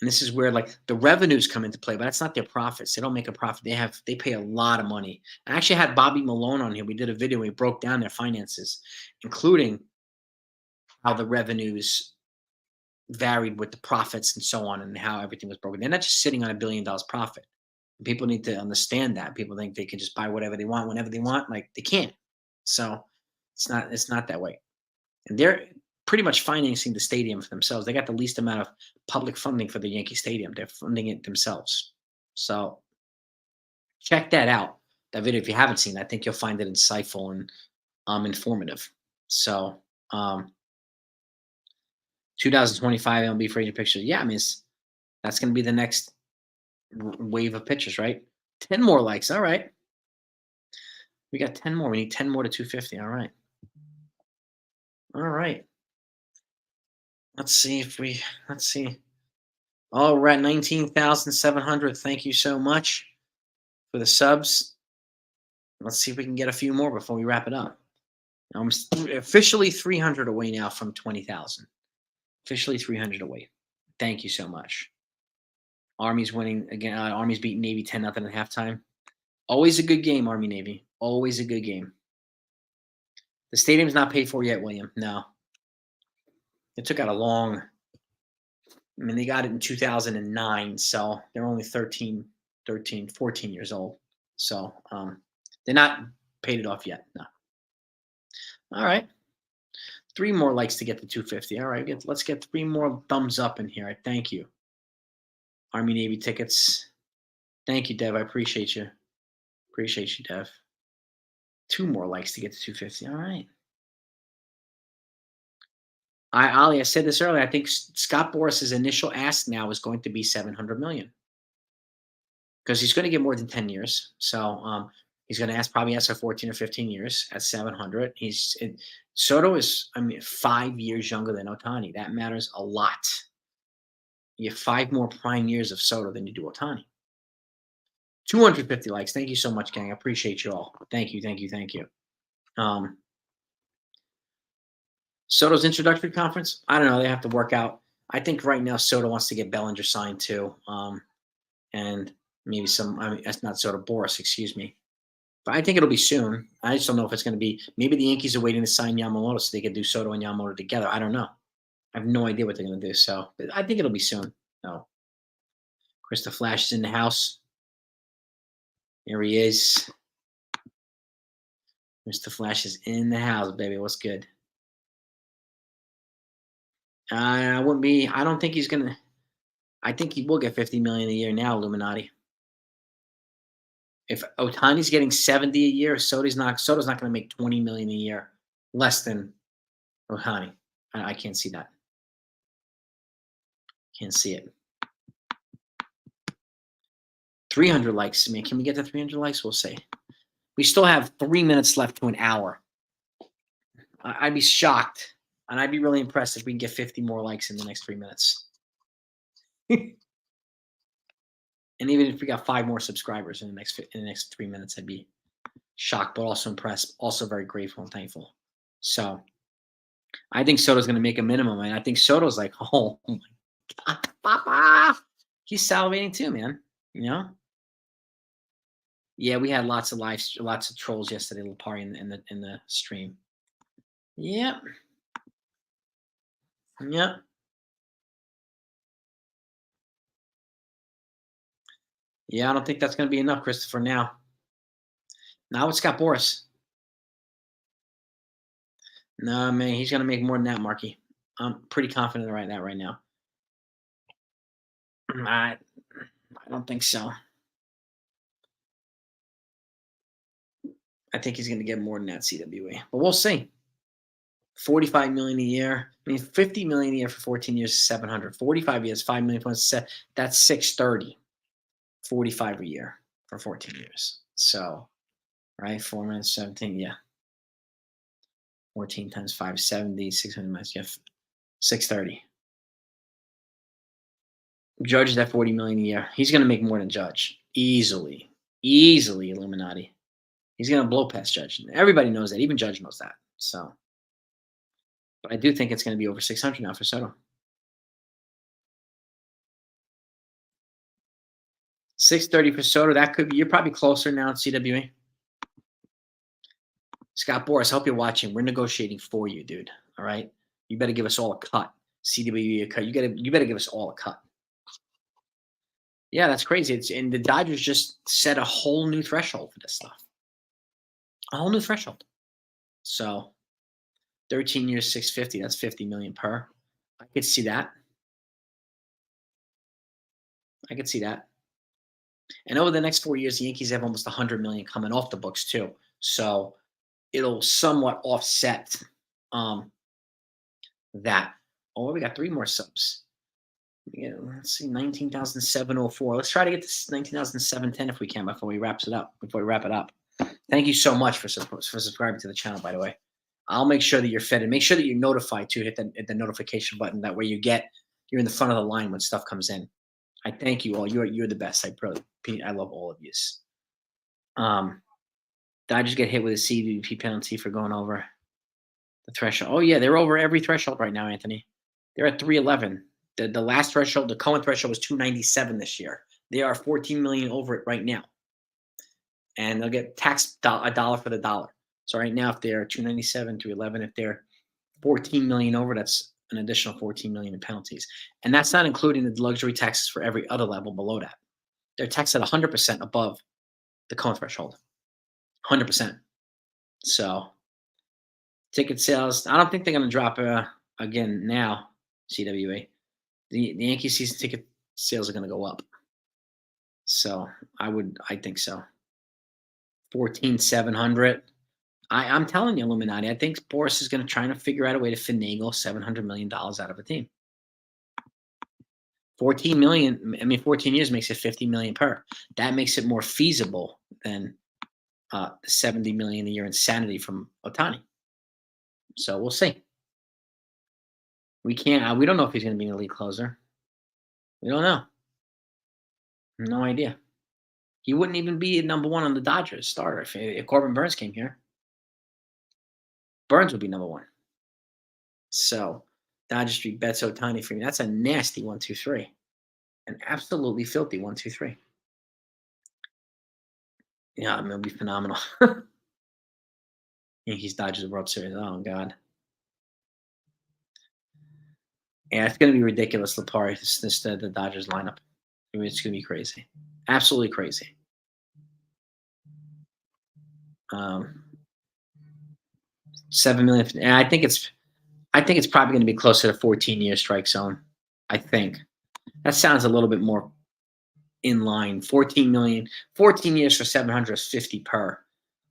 and this is where like the revenues come into play, but that's not their profits. They don't make a profit. They pay a lot of money. I actually had Bobby Malone on here. We did a video where he broke down their finances, including how the revenues varied with the profits and so on, and how everything was broken. They're not just sitting on $1 billion profit. People need to understand that. People think they can just buy whatever they want whenever they want. Like, they can't. So it's not that way. And they're pretty much financing the stadium for themselves. They got the least amount of public funding for the Yankee Stadium. They're funding it themselves. So check that out. That video, if you haven't seen it, I think you'll find it insightful and informative. So 2025 MLB free agent pictures. Yeah, I mean, that's going to be the next wave of pitchers, right? 10 more likes. All right. We got 10 more. We need 10 more to 250. All right. All right. Let's see if we, let's see. Oh, we're at 19,700. Thank you so much for the subs. Let's see if we can get a few more before we wrap it up. I'm officially 300 away now from 20,000. Officially 300 away. Thank you so much. Army's winning again. Army's beating Navy 10-0 at halftime. Always a good game, Army Navy. Always a good game. The stadium's not paid for yet, William. No. It took out a long. I mean, they got it in 2009, so they're only 13, 14 years old. So they're not paid it off yet. No. All right. 3 more likes to get to 250. All right. Let's get 3 more thumbs up in here. Thank you. Army Navy tickets. Thank you, Dev. I appreciate you. Appreciate you, Dev. 2 more likes to get to 250. All right. Ali, I said this earlier. I think Scott Boras's initial ask now is going to be $700 million because he's going to get more than 10 years. So he's going to probably ask for 14 or 15 years at 700. Soto is, 5 years younger than Ohtani. That matters a lot. You have 5 more prime years of Soto than you do Ohtani. 250 likes. Thank you so much, gang. I appreciate you all. Thank you, thank you, thank you. Soto's introductory conference, I don't know. They have to work out. I think right now Soto wants to get Bellinger signed too. And maybe that's not Soto, Boras, excuse me. But I think it'll be soon. I just don't know if it's going to be. Maybe the Yankees are waiting to sign Yamamoto so they could do Soto and Yamamoto together. I don't know. I have no idea what they're going to do. So but I think it'll be soon. No. Chris the Flash is in the house. Here he is. Mr. Flash is in the house, baby. What's good? I don't think he's gonna. I think he will get $50 million a year now, Illuminati. If Ohtani's getting 70 a year, Soto's not going to make 20 million a year less than Ohtani. I can't see that. Can't see it. 300 likes. I mean, can we get to 300 likes? We'll see. We still have 3 minutes left to an hour. I'd be shocked. And I'd be really impressed if we can get 50 more likes in the next 3 minutes. And even if we got 5 more subscribers in the next 3 minutes, I'd be shocked, but also impressed, also very grateful and thankful. So I think Soto's going to make a minimum, and I think Soto's like, oh my God, Papa. He's salivating too, man. You know? Yeah, we had lots of trolls yesterday, little party in the stream. Yep. Yep. Yeah, I don't think that's going to be enough, Christopher, now. Now it's Scott Boras. No, man, he's going to make more than that, Marky. I'm pretty confident in that right now. I don't think so. I think he's going to get more than that, CWA. But we'll see. $45 million a year. I mean, $50 million a year for 14 years is 700. 45 years, $5 million plus that's 630. 45 a year for 14 years. So, right, 4 minutes, 17, yeah. 14 times 5, 70, 600 minus, yeah, 630. Judge is at 40 million a year. He's going to make more than Judge. Easily, Illuminati. He's going to blow past Judge. Everybody knows that. Even Judge knows that. So, but I do think it's going to be over 600 now for Soto. 630 for Soto. That could be. You're probably closer now in CWA. Scott Boras, I hope you're watching. We're negotiating for you, dude. All right. You better give us all a cut. CWA a cut. You better give us all a cut. Yeah, that's crazy. And the Dodgers just set a whole new threshold for this stuff. A whole new threshold. So 13 years, 650. That's 50 million per. I could see that. I could see that. And over the next 4 years, the Yankees have almost 100 million coming off the books too. So it'll somewhat offset that. Oh, we got 3 more subs. Yeah, let's see, 19,704. Let's try to get to 19,710 if we can before we wrap it up. Thank you so much for subscribing to the channel, by the way. I'll make sure that you're fed and make sure that you're notified too. Hit the notification button. That way you're in the front of the line when stuff comes in. I thank you all. You're the best. I love all of you. Did I just get hit with a CVP penalty for going over the threshold? Oh yeah, they're over every threshold right now, Anthony. They're at 311. The last threshold, the Cohen threshold, was 297 this year. They are 14 million over it right now, and they'll get taxed a dollar for the dollar. So right now, if they're 297, 311, if they're 14 million over, that's an additional 14 million in penalties, and that's not including the luxury taxes for every other level below that. They're taxed at 100% above the Cohen threshold, 100%. So ticket sales, I don't think they're going to drop again now. CWA, the Yankee season ticket sales are going to go up. So I think so. 14,700. I'm telling you, Illuminati, I think Boras is going to try to figure out a way to finagle $700 million out of a team. 14 million. I mean, 14 years makes it 50 million per. That makes it more feasible than the 70 million a year insanity from Ohtani. So we'll see. We can't. We don't know if he's going to be an elite closer. We don't know. No idea. He wouldn't even be number one on the Dodgers starter if Corbin Burns came here. Burns would be number one. So Dodger Street bets Ohtani for me. That's a nasty 1, 2, 3. An absolutely filthy 1, 2, 3. Yeah, I mean, it'll be phenomenal. Yankees Dodgers World Series. Oh God. Yeah, it's going to be ridiculous, Lapari. The Dodgers lineup. I mean, it's going to be crazy. Absolutely crazy. 7 million. And I think it's probably going to be closer to 14-year strike zone. I think that sounds a little bit more in line. 14 million, 14 years for 750 per.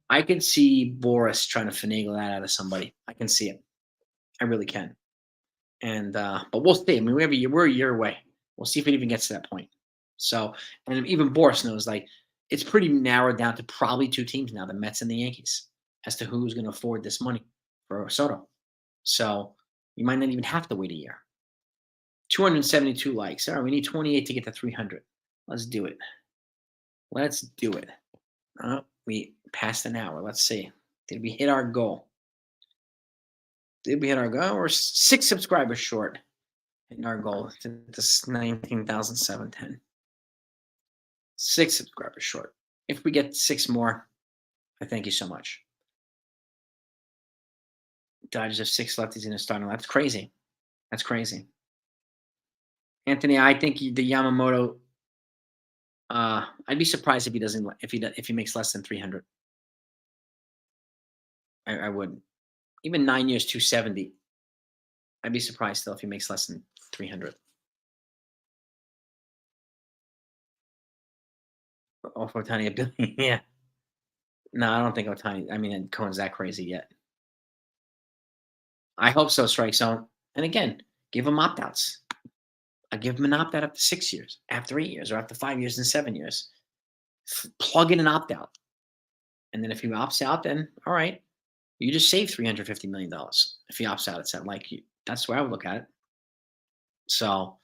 I can see Boras trying to finagle that out of somebody. I can see it. I really can. And but we'll see. I mean, we're a year away. We'll see if it even gets to that point. So, and even Boras knows, like, it's pretty narrowed down to probably 2 teams now, the Mets and the Yankees, as to who's going to afford this money for Soto. So you might not even have to wait a year. 272 likes. All right, we need 28 to get to 300. Let's do it. Let's do it. We passed an hour. Let's see. Did we hit our goal? Did we hit our goal? We're 6 subscribers short hitting our goal. This 19,710. 6 subscribers short. If we get 6 more, I thank you so much. Dodgers have 6 lefties in the starting. That's crazy. That's crazy. Anthony, I think the Yamamoto. I'd be surprised if he doesn't. If he makes less than 300. I would. Even 9 years, 270. I'd be surprised still if he makes less than 300. Oh, for Ohtani, a billion. Yeah. No, I don't think Ohtani. I mean, Cohen's that crazy yet. I hope so, strike zone. And again, give him opt-outs. I give him an opt-out after 6 years, after 8 years, or after 5 years and 7 years. Plug in an opt-out. And then if he opts out, then all right. You just save $350 million. If he opts out, it's that's the way I would look at it. So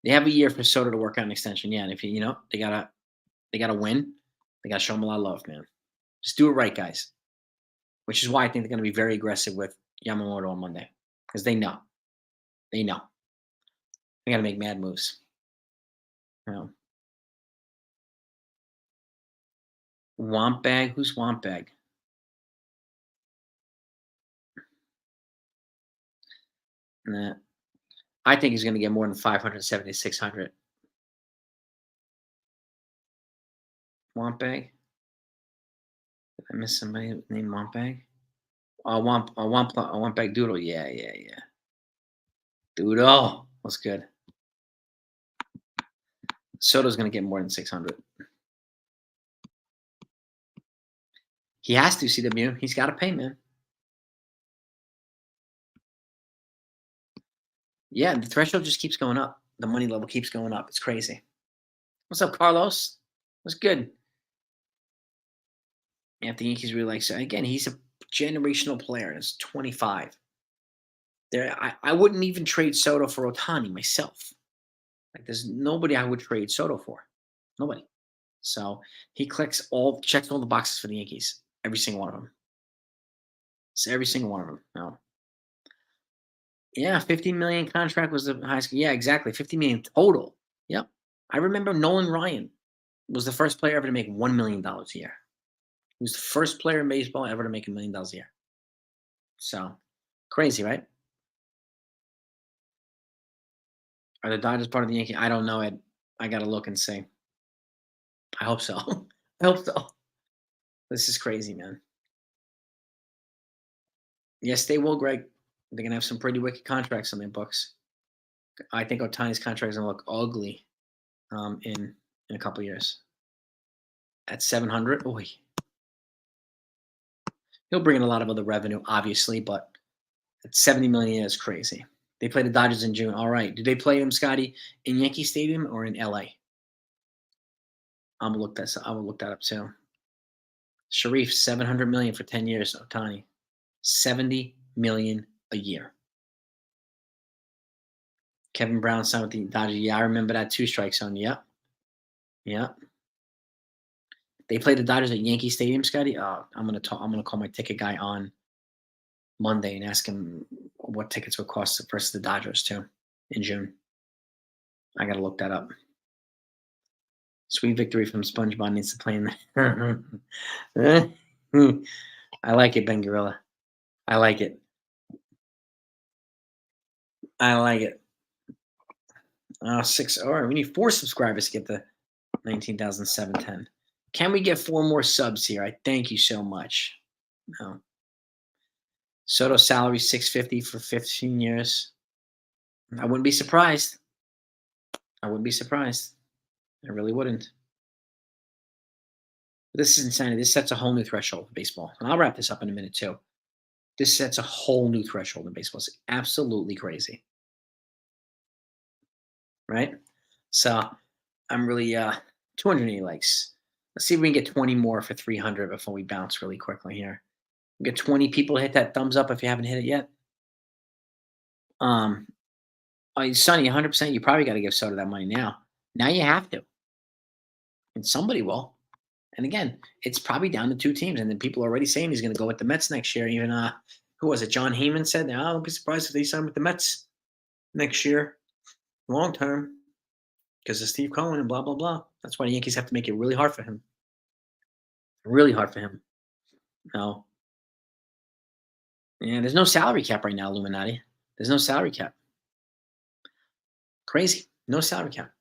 they have a year for Soto to work out an extension. Yeah, and if they gotta win, they gotta show him a lot of love, man. Just do it right, guys. Which is why I think they're gonna be very aggressive with Yamamoto on Monday. Because they know. They know. They gotta make mad moves. Womp bag? Who's Womp bag? Nah. I think he's going to get more than 570, 600. Wampag? Did I miss somebody named Wampag? Wampag Doodle. Yeah. Doodle. What's good? Soto's going to get more than 600. He has to, CW. He's got to pay, man. Yeah, the threshold just keeps going up. The money level keeps going up. It's crazy. What's up, Carlos? What's good? If the Yankees really like, so again, he's a generational player. He's 25. I wouldn't even trade Soto for Ohtani myself. Like, there's nobody I would trade Soto for. Nobody. So he checks all the boxes for the Yankees. Every single one of them. So every single one of them. No. Yeah, 15 million contract was the highest. Yeah, exactly. 50 million total. Yep. I remember Nolan Ryan was the first player ever to make $1 million a year. He was the first player in baseball ever to make $1 million a year. So crazy, right? Are the Dodgers part of the Yankee? I don't know, Ed. I gotta look and see. I hope so. I hope so. This is crazy, man. Yes, they will, Greg. They're gonna have some pretty wicked contracts on their books. I think Otani's contract is gonna look ugly in a couple years. At 700, boy, he'll bring in a lot of other revenue, obviously, but at 70 million a year is crazy. They play the Dodgers in June. All right, do they play him, Scotty, in Yankee Stadium or in LA? I'm gonna look that. I will look that up too. Sharif, 700 million for 10 years. Ohtani, 70 million a year. Kevin Brown signed with the Dodgers. Yeah, I remember that. 2 strike zone. Yep. Yep. They play the Dodgers at Yankee Stadium, Scotty. I'm gonna call my ticket guy on Monday and ask him what tickets would cost versus the Dodgers too in June. I gotta look that up. Sweet victory from SpongeBob needs to play in there. I like it, Ben Gorilla. I like it. I like it. 6. All right, we need 4 subscribers to get the 19,710. Can we get 4 more subs here? I thank you so much. No. Soto salary 650 for 15 years. I wouldn't be surprised. I wouldn't be surprised. I really wouldn't. This is insanity. This sets a whole new threshold for baseball. And I'll wrap this up in a minute too. This sets a whole new threshold in baseball. It's absolutely crazy. Right? So I'm really 280 likes. Let's see if we can get 20 more for 300 before we bounce really quickly here. We get 20 people to hit that thumbs up if you haven't hit it yet. Sonny, 100%. You probably got to give Soto that money now. Now you have to, and somebody will. And again, it's probably down to 2 teams, and then people are already saying he's going to go with the Mets next year. Even who was it? John Heyman said, "I don't be surprised if they sign with the Mets next year, long term, because of Steve Cohen and blah blah blah." That's why the Yankees have to make it really hard for him. Really hard for him. No. Yeah, there's no salary cap right now, Illuminati. There's no salary cap. Crazy. No salary cap.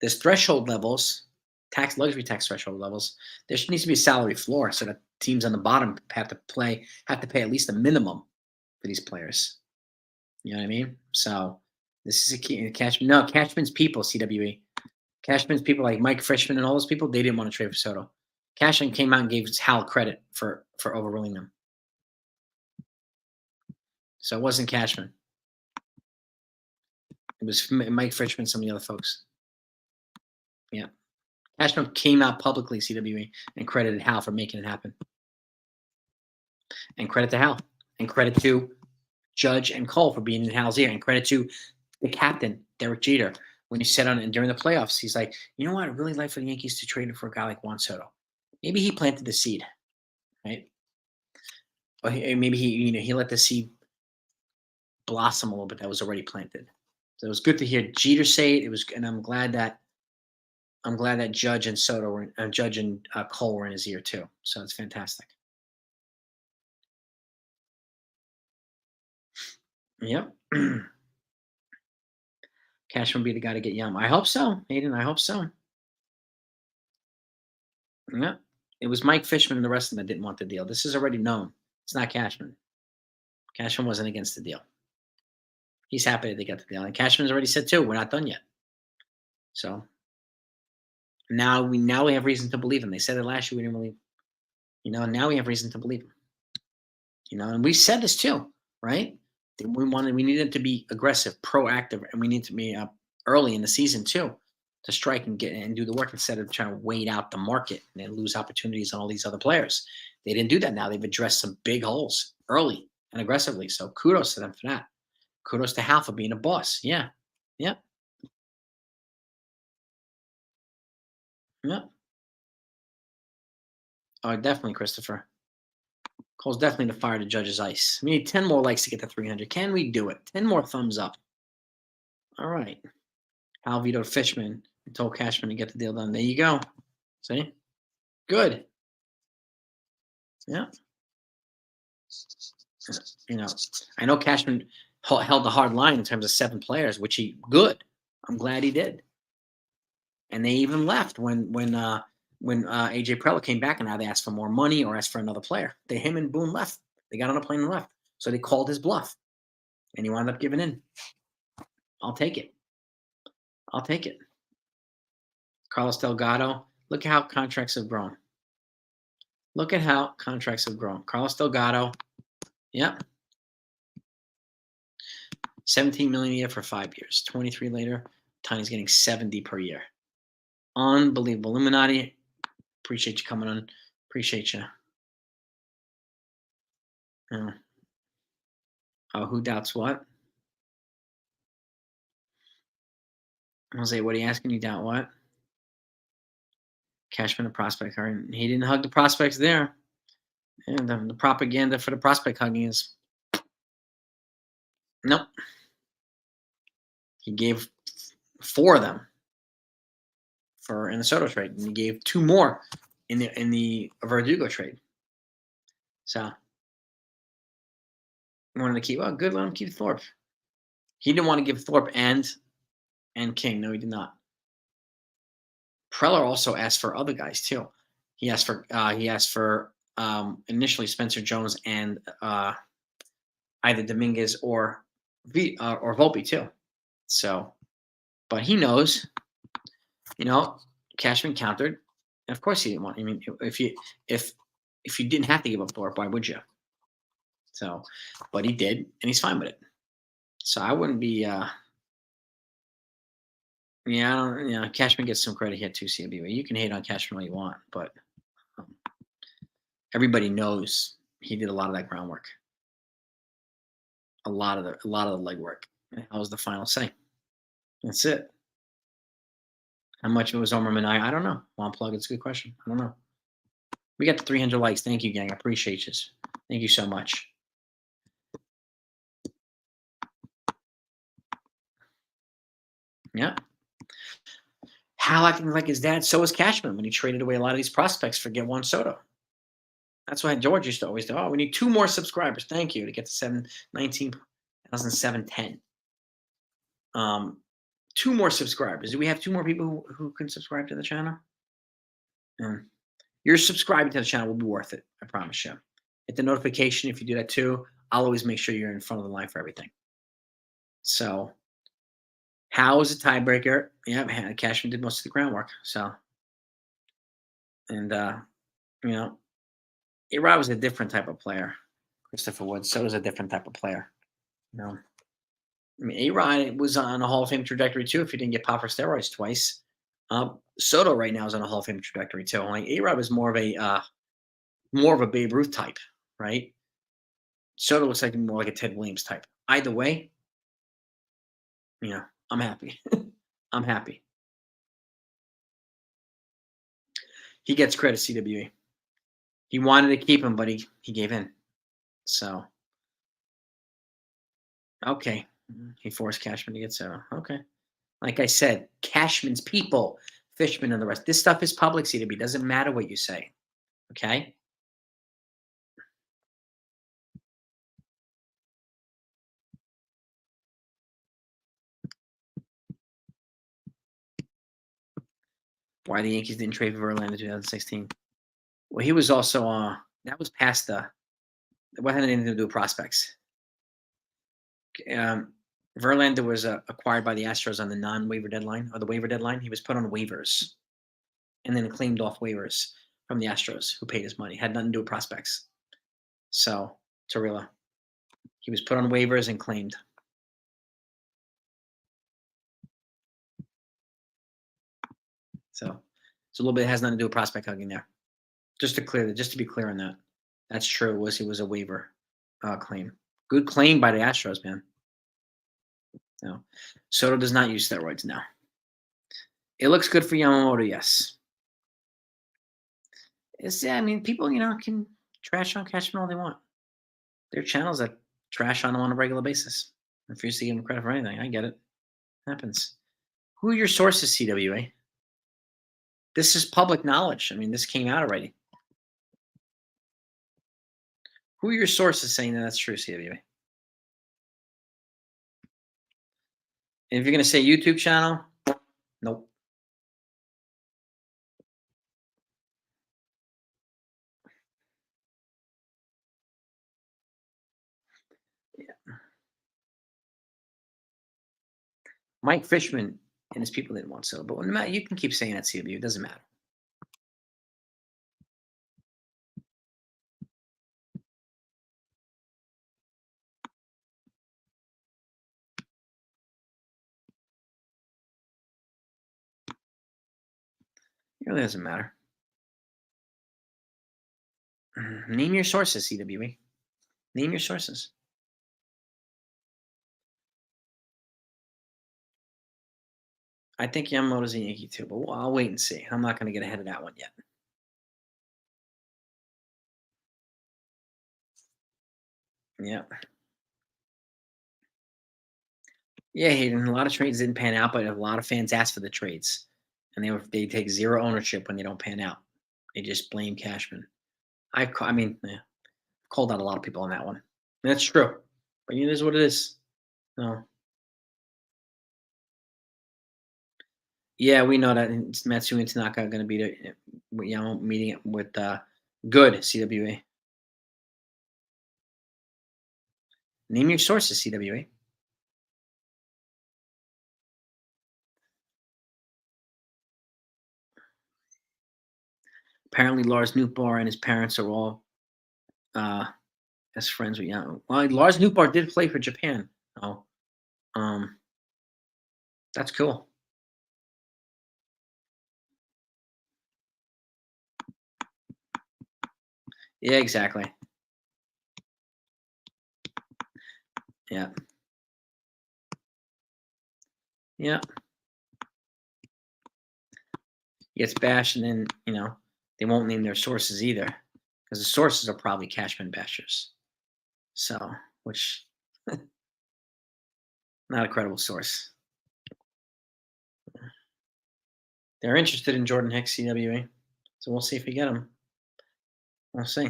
There's threshold levels, luxury tax threshold levels. There needs to be a salary floor so that teams on the bottom have to pay at least a minimum for these players. You know what I mean? So this is a key. Cashman's people, CWE. Cashman's people like Mike Frischman and all those people, they didn't want to trade for Soto. Cashman came out and gave Hal credit for overruling them. So it wasn't Cashman. It was Mike Frischman, some of the other folks. Yeah. Cashman came out publicly, CWE, and credited Hal for making it happen. And credit to Hal. And credit to Judge and Cole for being in Hal's ear. And credit to the captain, Derek Jeter, when he said on it during the playoffs, he's like, you know what? I'd really like for the Yankees to trade for a guy like Juan Soto. Maybe he planted the seed, right? Or maybe he let the seed blossom a little bit that was already planted. So it was good to hear Jeter say it. And I'm glad that Judge and Soto Judge and Cole were in his ear too. So it's fantastic. Yep. Cashman be the guy to get Yum. I hope so, Aiden. I hope so. Yeah. It was Mike Fishman and the rest of them that didn't want the deal. This is already known. It's not Cashman. Cashman wasn't against the deal. He's happy that they got the deal. And Cashman's already said too, we're not done yet. So now we have reason to believe him. They said it last year, we didn't believe. Now we have reason to believe him. And we said this too, right? We needed to be aggressive, proactive, and we need to be early in the season too. to strike and get and do the work instead of trying to wait out the market and then lose opportunities on all these other players. They didn't do that now. They've addressed some big holes early and aggressively. So kudos to them for that. Kudos to Hal for being a boss. Yeah. Yeah. Yeah. Oh, definitely, Christopher. Cole's definitely to fire the judge's ice. We need 10 more likes to get to 300. Can we do it? 10 more thumbs up. All right. Hal vetoed Fishman and told Cashman to get the deal done. There you go. See? Good. Yeah. You know, I know Cashman held a hard line in terms of 7 players, which he good. I'm glad he did. And they even left when AJ Preller came back, and now they asked for more money or asked for another player. Him and Boone left. They got on a plane and left. So they called his bluff, and he wound up giving in. I'll take it. I'll take it. Carlos Delgado. Look at how contracts have grown. Look at how contracts have grown. Carlos Delgado. Yep. 17 million a year for 5 years. 23 later, Tiny's getting 70 per year. Unbelievable. Illuminati, appreciate you coming on. Appreciate you. Oh, who doubts what? Jose, what are you asking? You doubt what? Cashman, a prospect. He didn't hug the prospects there. And the propaganda for the prospect hugging is nope. He gave 4 of them in the Soto trade, and he gave 2 more in the Verdugo trade. So wanted to keep. Oh, good. Let him keep Thorpe. He didn't want to give Thorpe and King. No, he did not. Preller also asked for other guys too. He asked for initially Spencer Jones and either Dominguez or Volpe too. So, but he knows, Cashman countered, and of course he didn't want. I mean, if you didn't have to give up Thorpe, why would you? So, but he did, and he's fine with it. So I wouldn't be. Cashman gets some credit here too, CBW. You can hate on Cashman all you want, but everybody knows he did a lot of that groundwork, a lot of the legwork. That was the final say. That's it. How much of it was Omar Minai? I don't know. Want to plug? It's a good question. I don't know. We got the 300 likes. Thank you, gang. I appreciate you. Thank you so much. Yeah. Hal acting like his dad, so was Cashman when he traded away a lot of these prospects for get Juan Soto. That's why George used to always do. Oh, we need 2 more subscribers. Thank you to get to 710. 2 more subscribers. Do we have 2 more people who can subscribe to the channel? Your subscribing to the channel will be worth it. I promise you. Hit the notification if you do that too. I'll always make sure you're in front of the line for everything. So, How is a tiebreaker? Yeah, Cashman did most of the groundwork. So, and A-Rod was a different type of player. Christopher Woods, so was a different type of player. I mean, A-Rod was on a Hall of Fame trajectory too. If he didn't get popped for steroids twice, Soto right now is on a Hall of Fame trajectory too. Like A-Rod was more of a Babe Ruth type, right? Soto looks like more like a Ted Williams type. Either way, I'm happy. I'm happy. He gets credit, CWE. He wanted to keep him, but he gave in. So, okay. He forced Cashman to get Soto. Okay. Like I said, Cashman's people, Fishman and the rest. This stuff is public, CWE. Doesn't matter what you say. Okay? Why the Yankees didn't trade for Verlander in 2016? Well, he was also that was past what had anything to do with prospects. Verlander was acquired by the Astros on the non-waiver deadline or the waiver deadline. He was put on waivers and then claimed off waivers from the Astros, who paid his money. Had nothing to do with prospects. So, Torilla, he was put on waivers and claimed. So it's a little bit has nothing to do with prospect hugging there. Just to be clear on that. That's true. It was a waiver claim. Good claim by the Astros, man. No. Soto does not use steroids now. It looks good for Yamamoto, yes. I mean, people, can trash on Cashman all they want. There are channels that trash on him on a regular basis. Refuse to give him credit for anything. I get it. Happens. Who are your sources, CWA? This is public knowledge. I mean, this came out already. Who are your sources saying that that's true, CWA? And if you're going to say YouTube channel, nope. Yeah. Mike Fishman and his people didn't want so, but no matter, you can keep saying that, CW. It doesn't matter. It really doesn't matter. Name your sources, CWE. Name your sources. I think Yamamoto's a Yankee too, but I'll wait and see. I'm not going to get ahead of that one yet. Yeah. Yeah, Hayden. A lot of trades didn't pan out, but a lot of fans asked for the trades, and they take zero ownership when they don't pan out. They just blame Cashman. Yeah, called out a lot of people on that one. And that's true, but it is what it is. No. Yeah, we know that it's Matsu and Tanaka are going to be the meeting it with good CWA. Name your sources, CWA. Apparently, Lars Nootbaar and his parents are all as friends with Yamamoto. Well, Lars Nootbaar did play for Japan. Oh, that's cool. Yeah, exactly. Yeah. Yeah. Gets bashed, and then they won't name their sources either, because the sources are probably Cashman bashers. So, which not a credible source. They're interested in Jordan Hicks, CWA. So we'll see if we get him. We'll see.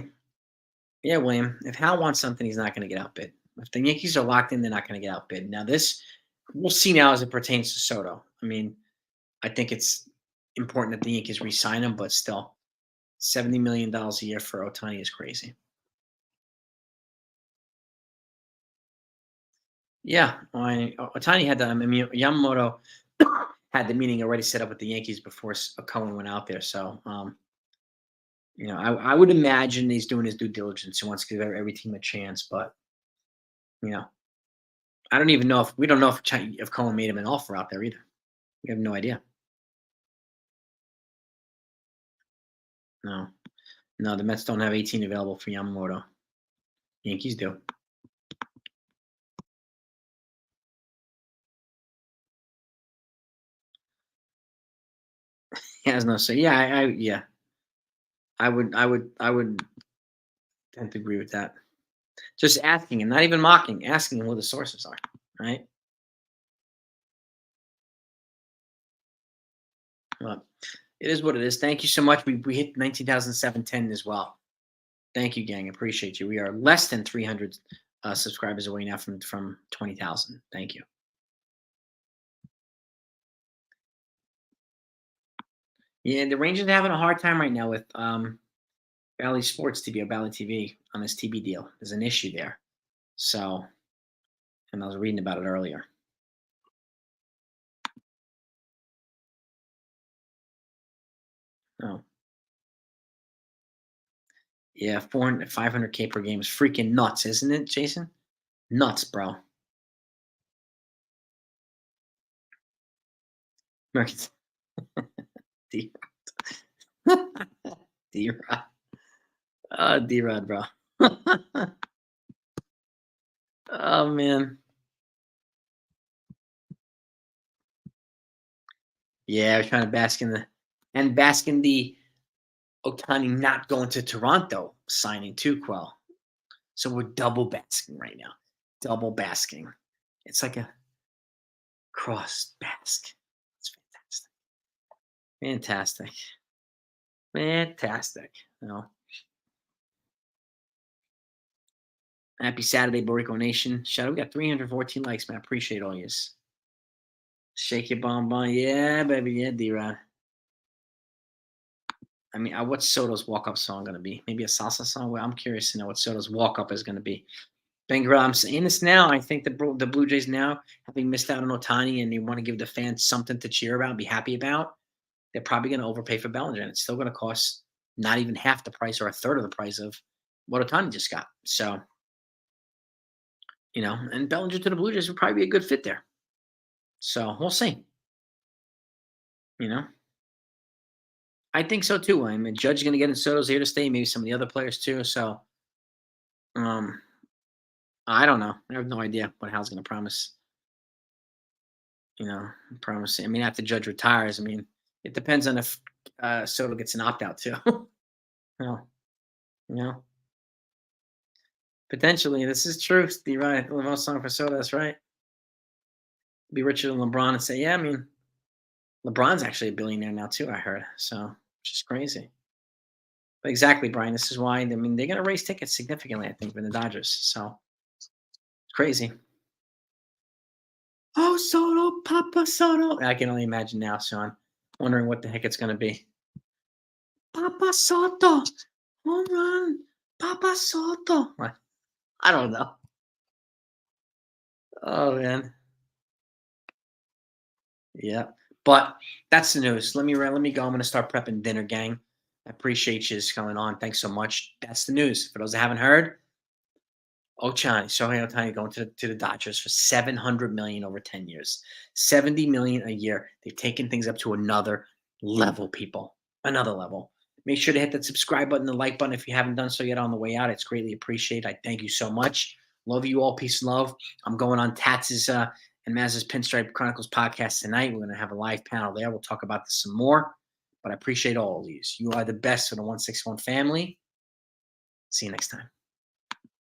Yeah, William. If Hal wants something, he's not going to get outbid. If the Yankees are locked in, they're not going to get outbid. Now, this we'll see now as it pertains to Soto. I mean, I think it's important that the Yankees re-sign him, but still, $70 million a year for Ohtani is crazy. Yeah, Ohtani had Yamamoto had the meeting already set up with the Yankees before Cohen went out there. So, I would imagine he's doing his due diligence. He wants to give every team a chance, but I don't even know if Cohen made him an offer out there either. We have no idea. No, the Mets don't have 18 available for Yamamoto. Yankees do. He has no say. Yeah, I would tend to agree with that. Just asking him, not even mocking, asking him who the sources are, right? Well, it is what it is. Thank you so much. We hit 19,710 as well. Thank you, gang. Appreciate you. We are less than 300 subscribers away now from 20,000. Thank you. Yeah, the Rangers are having a hard time right now with Bally Sports TV or Bally TV on this TV deal. There's an issue there. So, and I was reading about it earlier. Oh. Yeah, 400, 500K per game is freaking nuts, isn't it, Jason? Nuts, bro. Americans. D-Rod. D-Rod. Oh, D-Rod, bro. Oh, man. Yeah, we're trying to bask in the Ohtani not going to Toronto signing too, Quell. So we're double basking right now. Double basking. It's like a cross bask. It's fantastic. Fantastic. Fantastic. You know. Happy Saturday, Boricua Nation. Shout out. We got 314 likes, man. I appreciate all yous. Shake your bonbon. Yeah, baby. Yeah, D-Rod. I mean, what's Soto's walk-up song going to be? Maybe a salsa song? Well, I'm curious to know what Soto's walk-up is going to be. Bangarel, I'm saying this now. I think the Blue Jays now, having missed out on Ohtani, and they want to give the fans something to cheer about and be happy about, they're probably going to overpay for Bellinger, and it's still going to cost not even half the price or a third of the price of what Ohtani just got. So, and Bellinger to the Blue Jays would probably be a good fit there. So we'll see. I think so too. I mean, Judge is going to get in. Soto's here to stay. Maybe some of the other players too. So, I don't know. I have no idea what Hal's going to promise. Promise. I mean, after Judge retires, I mean, it depends on if Soto gets an opt-out too. Potentially. This is true. The right most song for Soto. That's right. Be richer than LeBron and say, yeah. I mean, LeBron's actually a billionaire now too. I heard. So, which is crazy. But exactly, Brian. This is why. I mean, they're going to raise tickets significantly. I think for the Dodgers. So, it's crazy. Oh, Soto, Papa Soto. I can only imagine now, Sean, wondering what the heck it's going to be. Papa Soto, home run, Papa Soto. I don't know. Oh, man. Yeah. But that's the news. Let me go. I'm going to start prepping dinner, gang. I appreciate you coming on. Thanks so much. That's the news. For those that haven't heard, Shohei Ohtani going to the Dodgers for $700 million over 10 years, $70 million a year. They've taken things up to another level, people. Another level. Make sure to hit that subscribe button, the like button if you haven't done so yet on the way out. It's greatly appreciated. I thank you so much. Love you all. Peace and love. I'm going on Tatz's and Maz's Pinstripe Chronicles podcast tonight. We're going to have a live panel there. We'll talk about this some more. But I appreciate all of these. You are the best for the 161 family. See you next time.